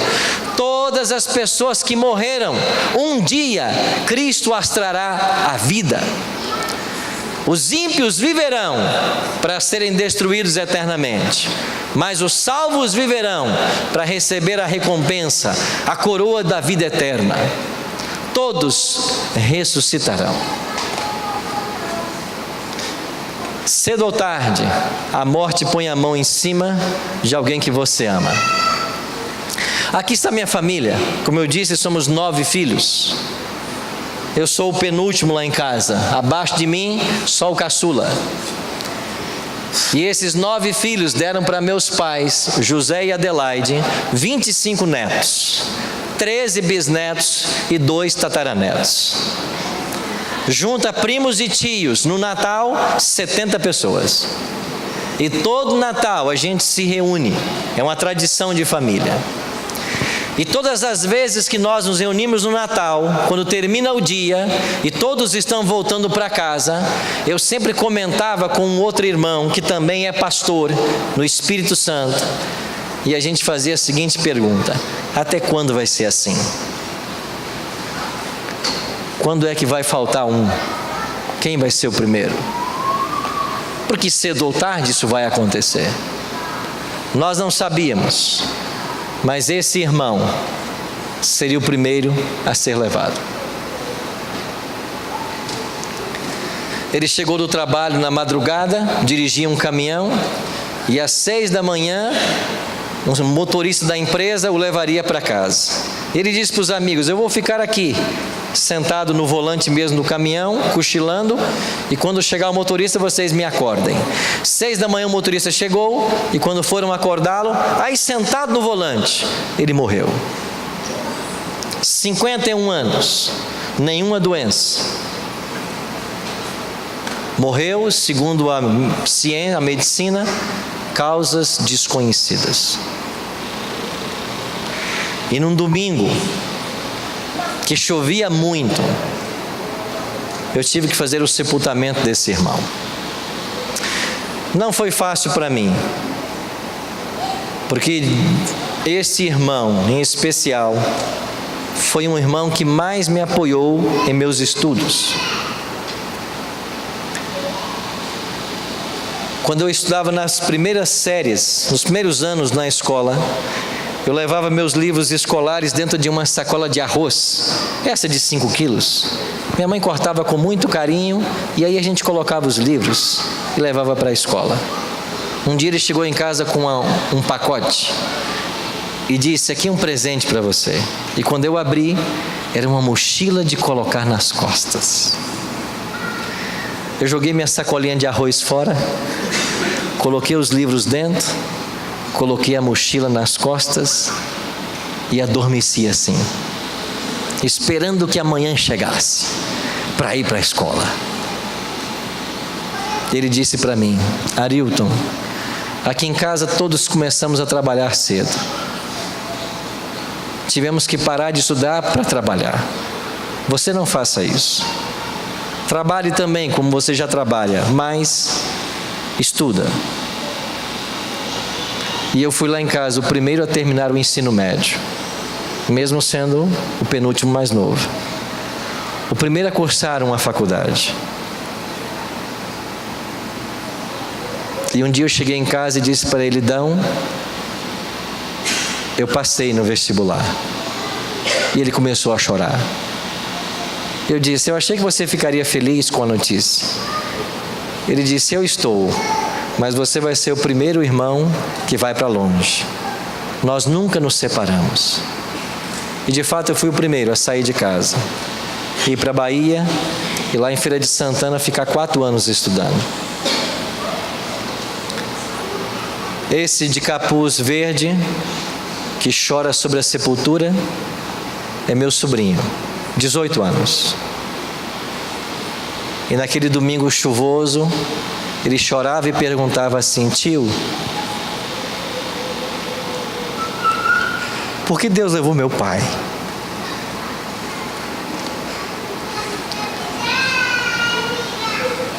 todas as pessoas que morreram, um dia Cristo as trará à vida. Os ímpios viverão para serem destruídos eternamente, mas os salvos viverão para receber a recompensa, a coroa da vida eterna. Todos ressuscitarão. Cedo ou tarde, a morte põe a mão em cima de alguém que você ama. Aqui está minha família. Como eu disse, somos 9 filhos. Eu sou o penúltimo lá em casa. Abaixo de mim, só o caçula. E esses 9 filhos deram para meus pais, José e Adelaide, 25 netos, 13 bisnetos e 2 tataranetos. Junta primos e tios, no Natal, 70 pessoas. E todo Natal a gente se reúne. É uma tradição de família. E todas as vezes que nós nos reunimos no Natal, quando termina o dia e todos estão voltando para casa, eu sempre comentava com um outro irmão que também é pastor no Espírito Santo, e a gente fazia a seguinte pergunta: até quando vai ser assim? Quando é que vai faltar um? Quem vai ser o primeiro? Porque cedo ou tarde isso vai acontecer. Nós não sabíamos, mas esse irmão seria o primeiro a ser levado. Ele chegou do trabalho na madrugada, dirigia um caminhão, e às 6 da manhã, um motorista da empresa o levaria para casa. Ele disse para os amigos: eu vou ficar aqui, sentado no volante mesmo do caminhão, cochilando, e quando chegar o motorista, vocês me acordem. 6 da manhã o motorista chegou, e quando foram acordá-lo, aí sentado no volante, ele morreu. 51 anos, nenhuma doença. Morreu, segundo a ciência, a medicina, causas desconhecidas. E num domingo, que chovia muito, eu tive que fazer o sepultamento desse irmão. Não foi fácil para mim, porque esse irmão, em especial, foi um irmão que mais me apoiou em meus estudos. Quando eu estudava nas primeiras séries, nos primeiros anos na escola, eu levava meus livros escolares dentro de uma sacola de arroz, essa de 5 quilos. Minha mãe cortava com muito carinho, e aí a gente colocava os livros e levava para a escola. Um dia ele chegou em casa com um pacote e disse: aqui é um presente para você. E quando eu abri, era uma mochila de colocar nas costas. Eu joguei minha sacolinha de arroz fora, coloquei os livros dentro, coloquei a mochila nas costas e adormeci assim, esperando que amanhã chegasse para ir para a escola. Ele disse para mim: Arilton, aqui em casa todos começamos a trabalhar cedo. Tivemos que parar de estudar para trabalhar. Você não faça isso. Trabalhe também como você já trabalha, mas estuda. E eu fui lá em casa o primeiro a terminar o ensino médio, mesmo sendo o penúltimo mais novo. O primeiro a cursar uma faculdade. E um dia eu cheguei em casa e disse para ele: Dão, eu passei no vestibular. E ele começou a chorar. Eu disse: eu achei que você ficaria feliz com a notícia. Ele disse: eu estou, mas você vai ser o primeiro irmão que vai para longe. Nós nunca nos separamos. E de fato eu fui o primeiro a sair de casa, ir para a Bahia e lá em Feira de Santana ficar 4 anos estudando. Esse de capuz verde, que chora sobre a sepultura, é meu sobrinho, 18 anos. E naquele domingo chuvoso, ele chorava e perguntava assim: tio, por que Deus levou meu pai?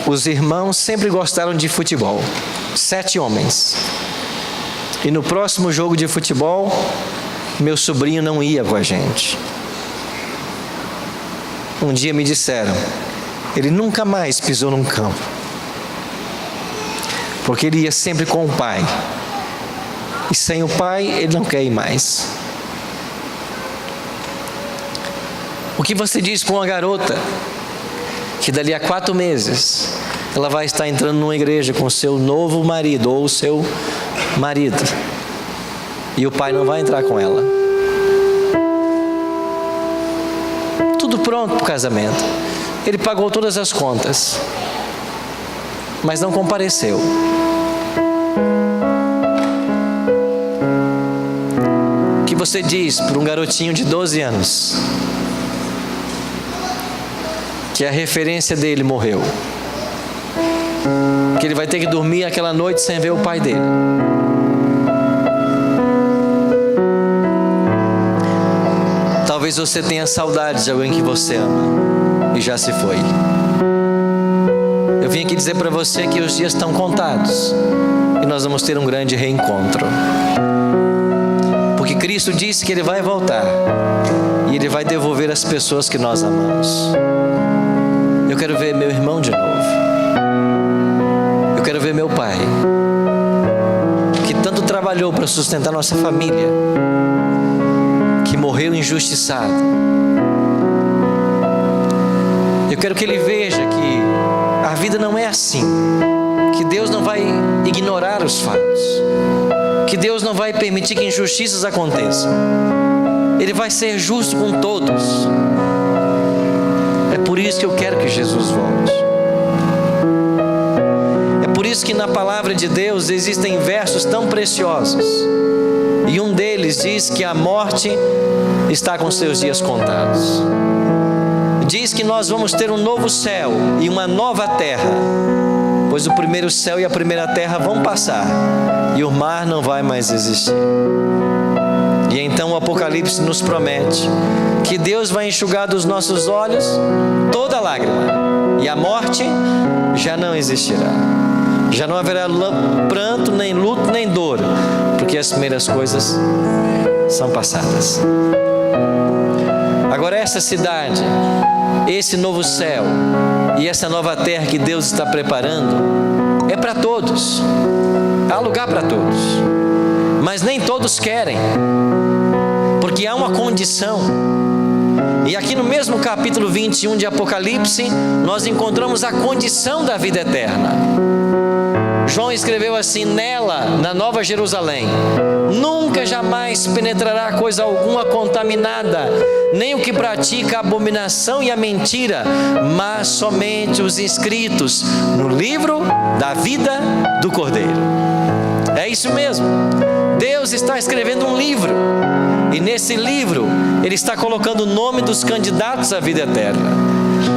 Os irmãos sempre gostaram de futebol, 7 homens. E no próximo jogo de futebol, meu sobrinho não ia com a gente. Um dia me disseram: ele nunca mais pisou num campo, porque ele ia sempre com o pai. E sem o pai, ele não quer ir mais. O que você diz para uma garota que dali a 4 meses ela vai estar entrando numa igreja com seu novo marido ou seu marido, e o pai não vai entrar com ela? Tudo pronto para o casamento. Ele pagou todas as contas, mas não compareceu. O que você diz para um garotinho de 12 anos que a referência dele morreu, que ele vai ter que dormir aquela noite sem ver o pai dele? Talvez você tenha saudade de alguém que você ama e já se foi. Eu vim aqui dizer para você que os dias estão contados e nós vamos ter um grande reencontro. Cristo disse que Ele vai voltar e Ele vai devolver as pessoas que nós amamos. Eu quero ver meu irmão de novo. Eu quero ver meu pai, que tanto trabalhou para sustentar nossa família, que morreu injustiçado. Eu quero que ele veja que a vida não é assim, que Deus não vai ignorar os fatos, que Deus não vai permitir que injustiças aconteçam. Ele vai ser justo com todos. É por isso que eu quero que Jesus volte. É por isso que na palavra de Deus existem versos tão preciosos, e um deles diz que a morte está com seus dias contados. Diz que nós vamos ter um novo céu e uma nova terra, pois o primeiro céu e a primeira terra vão passar e o mar não vai mais existir. E então o Apocalipse nos promete que Deus vai enxugar dos nossos olhos toda lágrima, e a morte já não existirá. Já não haverá pranto, nem luto, nem dor, porque as primeiras coisas são passadas. Agora essa cidade, esse novo céu e essa nova terra que Deus está preparando é para todos. Há lugar para todos, mas nem todos querem, porque há uma condição. E aqui no mesmo capítulo 21 de Apocalipse, nós encontramos a condição da vida eterna. João escreveu assim: nela, na Nova Jerusalém, nunca jamais penetrará coisa alguma contaminada, nem o que pratica a abominação e a mentira, mas somente os inscritos no livro da vida do Cordeiro. É isso mesmo. Deus está escrevendo um livro, e nesse livro Ele está colocando o nome dos candidatos à vida eterna.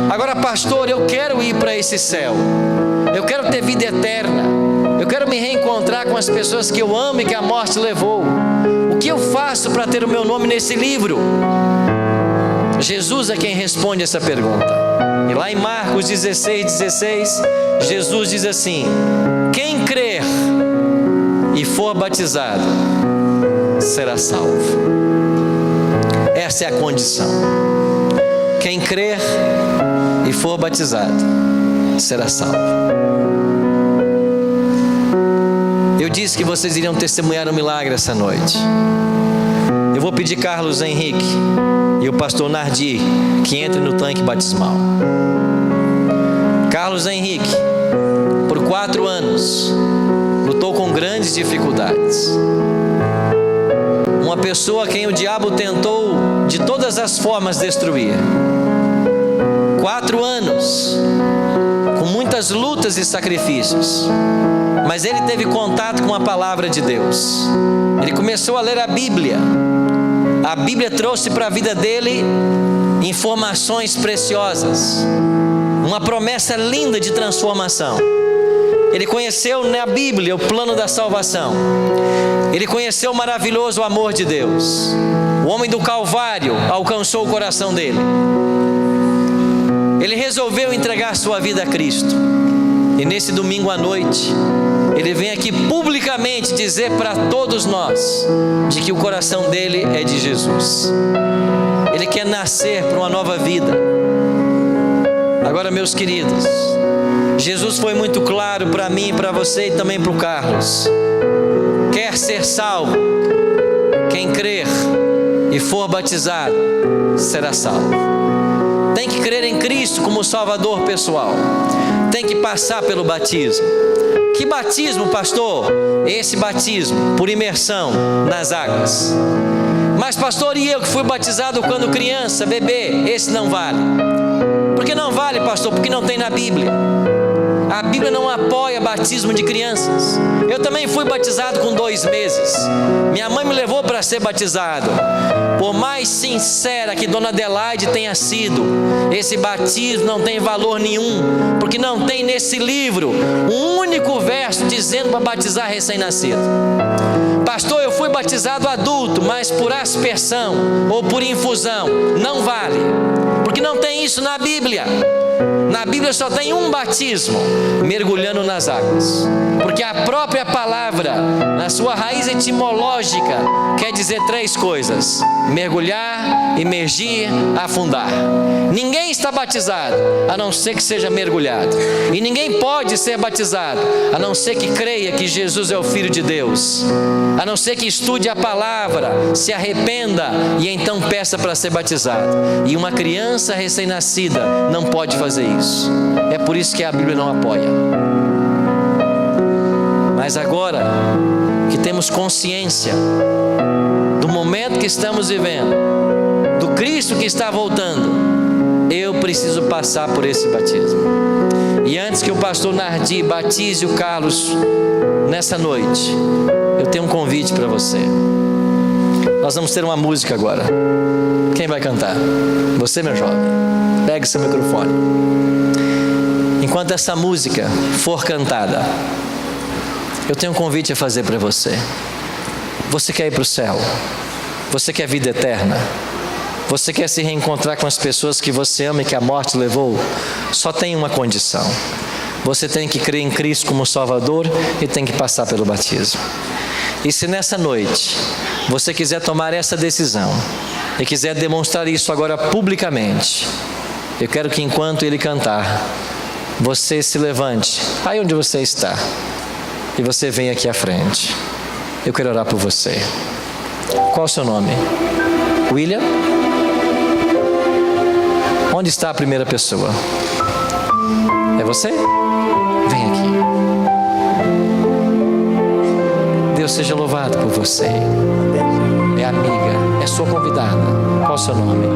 Agora, pastor, eu quero ir para esse céu, eu quero ter vida eterna, eu quero me reencontrar com as pessoas que eu amo e que a morte levou. O que eu faço para ter o meu nome nesse livro? Jesus é quem responde essa pergunta. E lá em Marcos 16, Jesus diz assim: quem crer e for batizado será salvo. Essa é a condição. Quem crer e for batizado será salvo. Eu disse que vocês iriam testemunhar um milagre essa noite. Eu vou pedir Carlos Henrique e o pastor Nardi que entrem no tanque batismal. Carlos Henrique, por 4 anos, lutou com grandes dificuldades. Uma pessoa a quem o diabo tentou de todas as formas destruir. 4 anos, com muitas lutas e sacrifícios, mas ele teve contato com a palavra de Deus. Ele começou a ler a Bíblia. A Bíblia trouxe para a vida dele informações preciosas, uma promessa linda de transformação. Ele conheceu na Bíblia o plano da salvação. Ele conheceu o maravilhoso amor de Deus. O homem do Calvário alcançou o coração dele. Ele resolveu entregar sua vida a Cristo. E nesse domingo à noite, ele vem aqui publicamente dizer para todos nós de que o coração dele é de Jesus. Ele quer nascer para uma nova vida. Agora, meus queridos, Jesus foi muito claro para mim, para você e também para o Carlos. Quer ser salvo? Quem crer e for batizado será salvo. Tem que crer em Cristo como Salvador pessoal. Tem que passar pelo batismo. Que batismo, pastor? Esse batismo por imersão nas águas. Mas pastor, e eu que fui batizado quando criança, bebê? Esse não vale. Por que não vale, pastor? Porque não tem na Bíblia. A Bíblia não apoia batismo de crianças. Eu também fui batizado com 2 meses. Minha mãe me levou para ser batizado. Por mais sincera que Dona Adelaide tenha sido, esse batismo não tem valor nenhum, porque não tem nesse livro um único verso dizendo para batizar recém-nascido. Pastor, eu fui batizado adulto, mas por aspersão ou por infusão, não vale, porque não tem isso na Bíblia. Na Bíblia só tem um batismo: mergulhando nas águas. Porque a própria palavra, na sua raiz etimológica, quer dizer 3 coisas: mergulhar, imergir, afundar. Ninguém está batizado a não ser que seja mergulhado. E ninguém pode ser batizado a não ser que creia que Jesus é o Filho de Deus, a não ser que estude a palavra, se arrependa e então peça para ser batizado. E uma criança recém-nascida não pode fazer isso. É por isso que a Bíblia não apoia. Mas agora que temos consciência do momento que estamos vivendo, do Cristo que está voltando, eu preciso passar por esse batismo. E antes que o pastor Nardi batize o Carlos nessa noite, eu tenho um convite para você. Nós vamos ter uma música agora. Quem vai cantar? Você, meu jovem. Pegue seu microfone. Enquanto essa música for cantada, eu tenho um convite a fazer para você. Você quer ir para o céu? Você quer vida eterna? Você quer se reencontrar com as pessoas que você ama e que a morte levou? Só tem uma condição: você tem que crer em Cristo como Salvador e tem que passar pelo batismo. E se nessa noite você quiser tomar essa decisão e quiser demonstrar isso agora publicamente, eu quero que enquanto ele cantar, você se levante aí onde você está e você venha aqui à frente. Eu quero orar por você. Qual o seu nome? William? Onde está a primeira pessoa? É você? Vem aqui. Deus seja louvado por você. É amiga, é sua convidada. Qual o seu nome?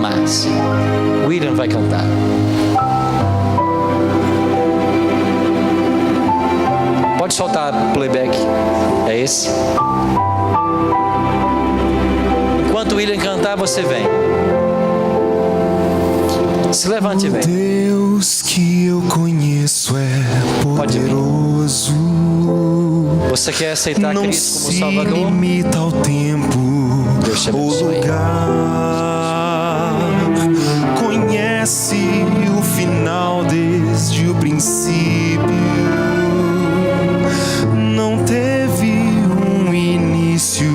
Márcia. William vai cantar. Pode soltar playback. É esse? Enquanto o William cantar, você vem. Se levante e vem. O Deus que eu conheço é poderoso. Você quer aceitar Cristo como Salvador? Não se limita ao tempo ou lugar. Conhece o final desde o princípio. Não teve um início,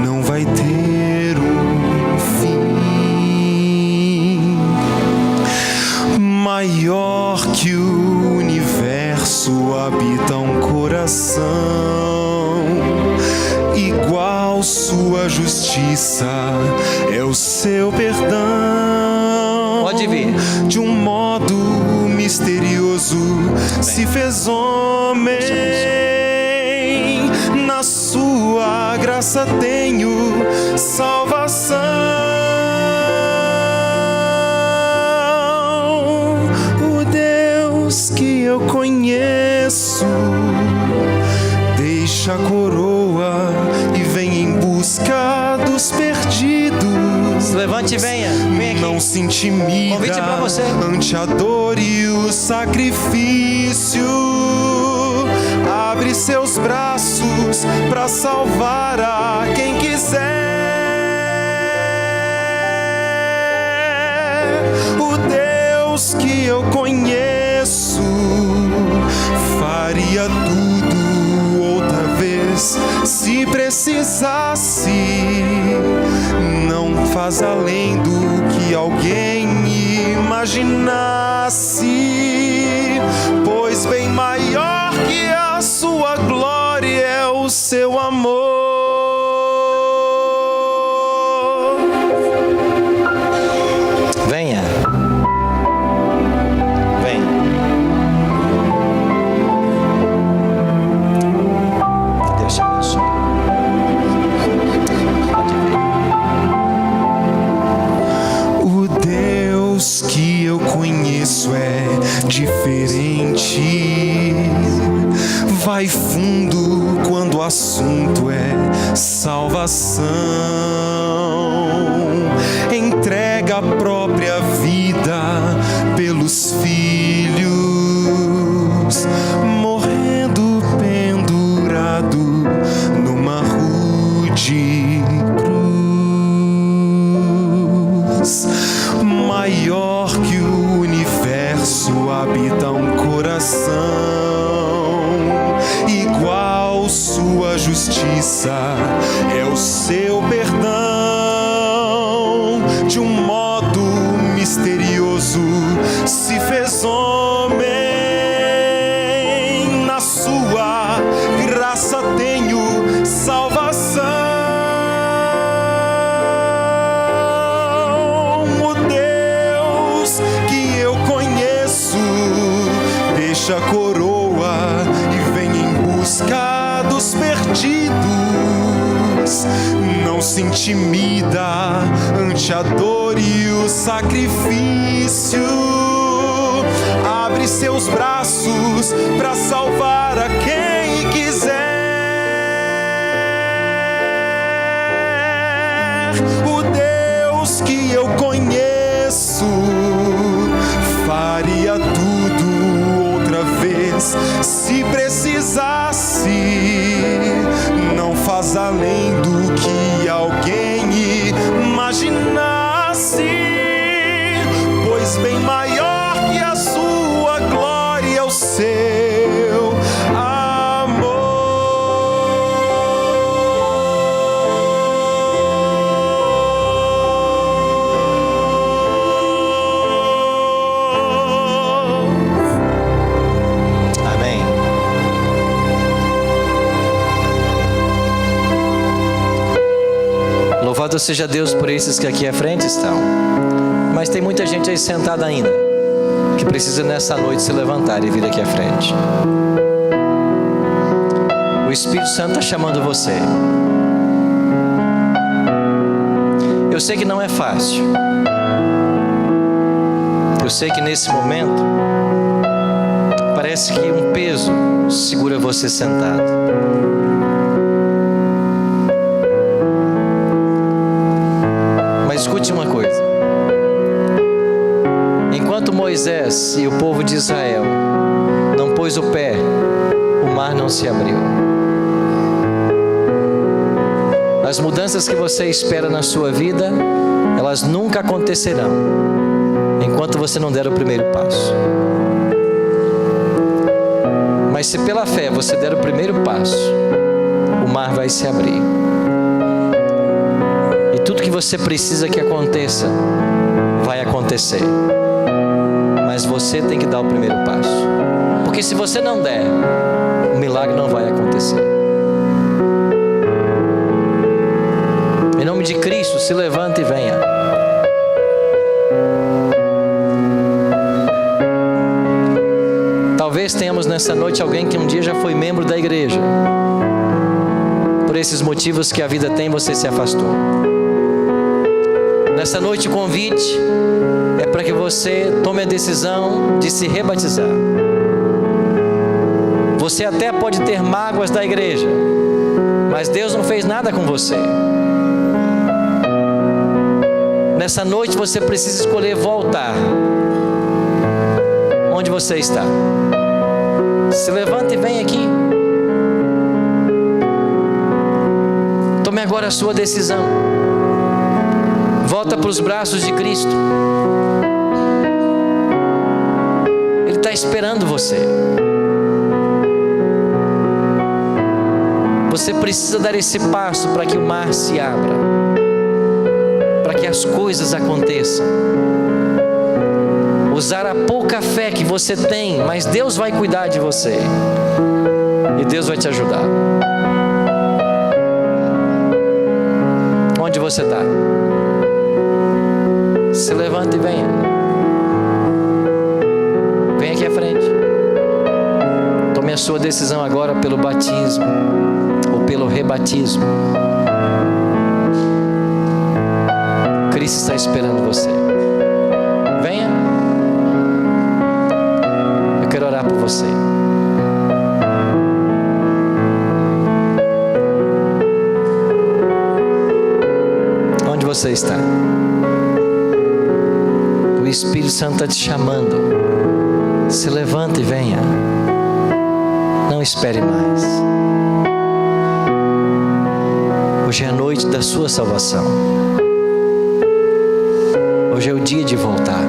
não vai ter um fim. Maior que o universo habita um coração, igual sua justiça é o seu perdão. Pode vir. De um modo misterioso se fez homem. Na sua graça tenho salvação. O Deus que eu conheço deixa a coroa e vem em busca dos perdidos. Se levante e venha. Vem aqui. Não se intimida Convite pra você. ante a dor e o sacrifício. Abre seus braços para salvar a quem quiser. O Deus que eu conheço faria tudo outra vez se precisasse. Não faz além do que alguém imaginasse, pois bem maior que a sua glória é o seu amor. Venha. Venha. Que Deus te abençoe. Pode vir. O Deus que eu conheço é diferente. Vai fundo quando o assunto é salvação. Entrega a própria vida pelos filhos, morrendo pendurado numa rude cruz. Maior que o universo graça é o seu perdão. De um modo misterioso se fez homem. Na sua graça tenho salvação. O Deus que eu conheço deixa a coroa e vem em busca dos perdidos. Não se intimida ante a dor e o sacrifício. Abre seus braços para salvar a quem quiser. O Deus que eu conheço faria tudo outra vez se precisasse. Não faz além do que alguém imaginasse, pois bem maior que a sua glória é o seu amor. Amém. Louvado seja Deus por esses que aqui à frente estão. Mas tem muita gente aí sentada ainda, que precisa nessa noite se levantar e vir aqui à frente. O Espírito Santo está chamando você. Eu sei que não é fácil. Eu sei que nesse momento parece que um peso segura você sentado. Mas escute uma coisa. Enquanto Moisés e o povo de Israel não pôs o pé, o mar não se abriu. As mudanças que você espera na sua vida, elas nunca acontecerão enquanto você não der o primeiro passo. Mas se pela fé você der o primeiro passo, o mar vai se abrir. E tudo que você precisa que aconteça, vai acontecer. Mas você tem que dar o primeiro passo. Porque se você não der, o milagre não vai acontecer. Em nome de Cristo, se levante e venha. Talvez tenhamos nessa noite alguém que um dia já foi membro da igreja. Por esses motivos que a vida tem, você se afastou. Nessa noite o convite é para que você tome a decisão de se rebatizar. Você até pode ter mágoas da igreja, mas Deus não fez nada com você. Nessa noite você precisa escolher voltar. Onde você está? Se levanta e vem aqui. Tome agora a sua decisão. Volta para os braços de Cristo. Ele está esperando você. Você precisa dar esse passo para que o mar se abra, para que as coisas aconteçam. Usar a pouca fé que você tem, mas Deus vai cuidar de você. E Deus vai te ajudar. Onde você está? Se levanta e venha. Venha aqui à frente. Tome a sua decisão agora pelo batismo ou pelo rebatismo. Cristo está esperando você. Venha. Eu quero orar por você. Onde você está? O Espírito Santo está te chamando. Se levanta e venha. Não espere mais. Hoje é a noite da sua salvação. Hoje é o dia de voltar.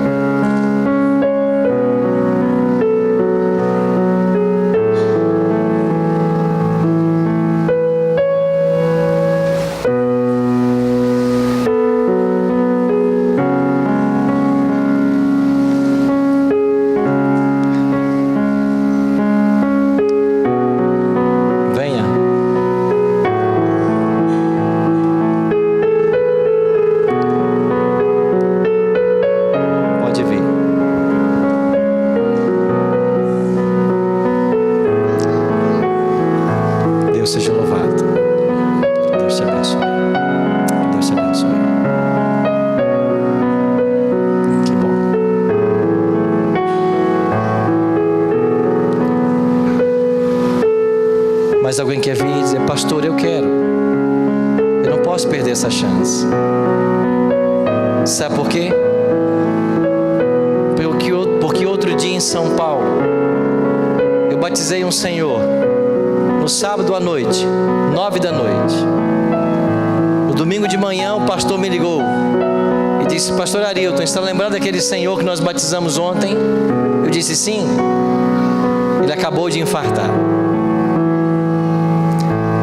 posso perder essa chance. Sabe por quê? Porque outro dia em São Paulo, eu batizei um senhor, no sábado à noite, 9 da noite. No domingo de manhã, o pastor me ligou e disse: pastor Arilton, está lembrado daquele senhor que nós batizamos ontem? Eu disse: sim. Ele acabou de infartar.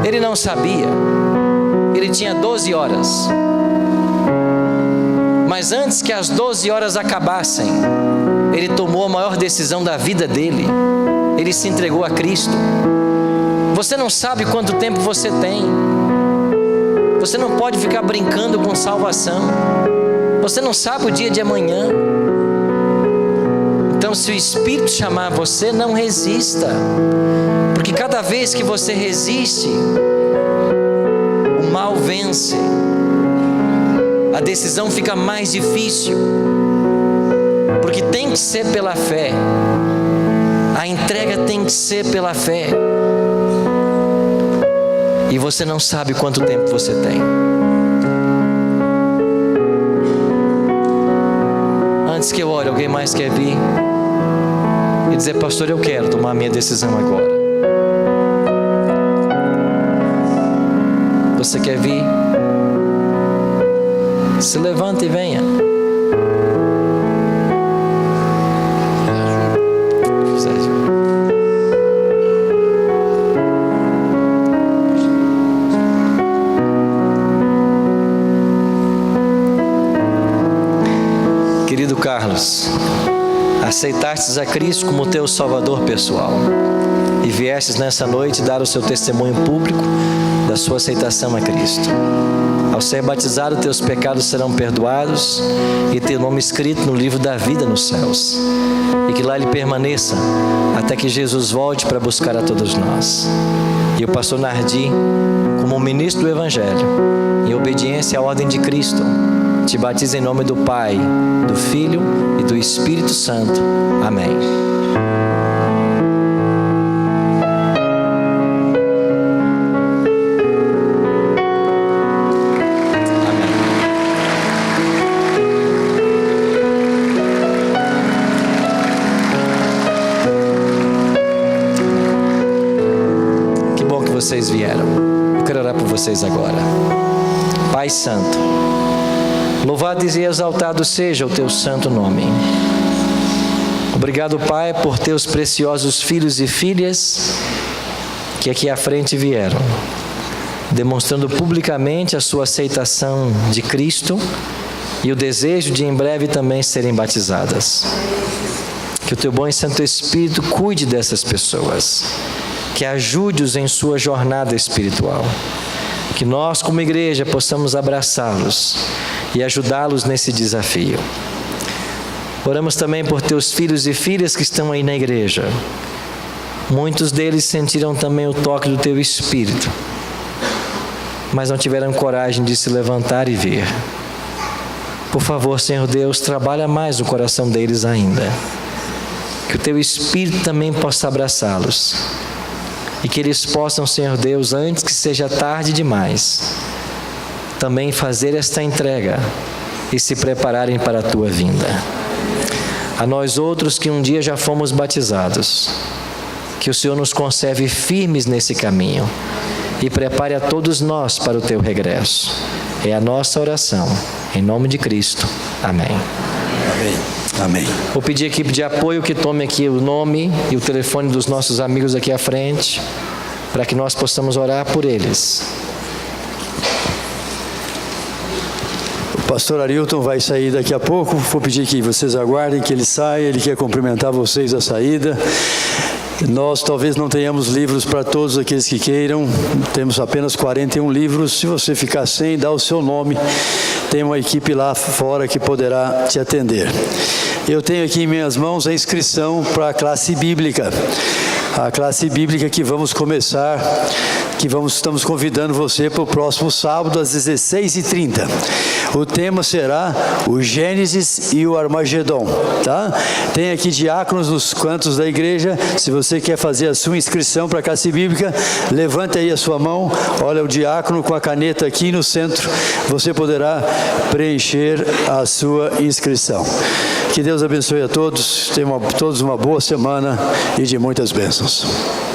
Ele não sabia. Ele tinha 12 horas. Mas antes que as 12 horas acabassem, ele tomou a maior decisão da vida dele. Ele se entregou a Cristo. Você não sabe quanto tempo você tem. Você não pode ficar brincando com salvação. Você não sabe o dia de amanhã. Então, se o Espírito chamar você, não resista. Porque cada vez que você resiste, o mal vence. A decisão fica mais difícil. Porque tem que ser pela fé. A entrega tem que ser pela fé. E você não sabe quanto tempo você tem. Antes que eu ore, alguém mais quer vir e dizer: pastor, eu quero tomar a minha decisão agora. Você quer vir? Se levanta e venha. Querido Carlos, aceitastes a Cristo como teu Salvador pessoal e viestes nessa noite dar o seu testemunho público da sua aceitação a Cristo. Ao ser batizado, teus pecados serão perdoados e teu nome escrito no livro da vida nos céus, e que lá ele permaneça até que Jesus volte para buscar a todos nós. E o pastor Nardi, como ministro do Evangelho, em obediência à ordem de Cristo, te batiza em nome do Pai, do Filho e do Espírito Santo. Amém. Que bom que vocês vieram. Eu quero orar por vocês agora. Pai Santo, louvado e exaltado seja o teu santo nome. Obrigado, Pai, por teus preciosos filhos e filhas que aqui à frente vieram, demonstrando publicamente a sua aceitação de Cristo e o desejo de em breve também serem batizadas. Que o teu bom e santo Espírito cuide dessas pessoas, que ajude-os em sua jornada espiritual. Que nós, como igreja, possamos abraçá-los e ajudá-los nesse desafio. Oramos também por teus filhos e filhas que estão aí na igreja. Muitos deles sentiram também o toque do teu Espírito, mas não tiveram coragem de se levantar e vir. Por favor, Senhor Deus, trabalha mais no coração deles ainda. Que o teu Espírito também possa abraçá-los. E que eles possam, Senhor Deus, antes que seja tarde demais, também fazer esta entrega e se prepararem para a tua vinda. A nós outros que um dia já fomos batizados, que o Senhor nos conserve firmes nesse caminho e prepare a todos nós para o teu regresso. É a nossa oração, em nome de Cristo. Amém. Amém. Amém. Vou pedir à equipe de apoio que tome aqui o nome e o telefone dos nossos amigos aqui à frente, para que nós possamos orar por eles. O pastor Arilton vai sair daqui a pouco. Vou pedir que vocês aguardem que ele saia. Ele quer cumprimentar vocês à saída. Nós talvez não tenhamos livros para todos aqueles que queiram. Temos apenas 41 livros. Se você ficar sem, dá o seu nome. Tem uma equipe lá fora que poderá te atender. Eu tenho aqui em minhas mãos a inscrição para a classe bíblica. A classe bíblica que vamos começar que estamos convidando você para o próximo sábado às 16h30. O tema será o Gênesis e o Armagedon, tá? Tem aqui diáconos nos cantos da igreja. Se você quer fazer a sua inscrição para a classe bíblica, levante aí a sua mão. Olha o diácono com a caneta aqui no centro. Você poderá preencher a sua inscrição. Que Deus abençoe a todos. Tenham todos uma boa semana e de muitas bênçãos.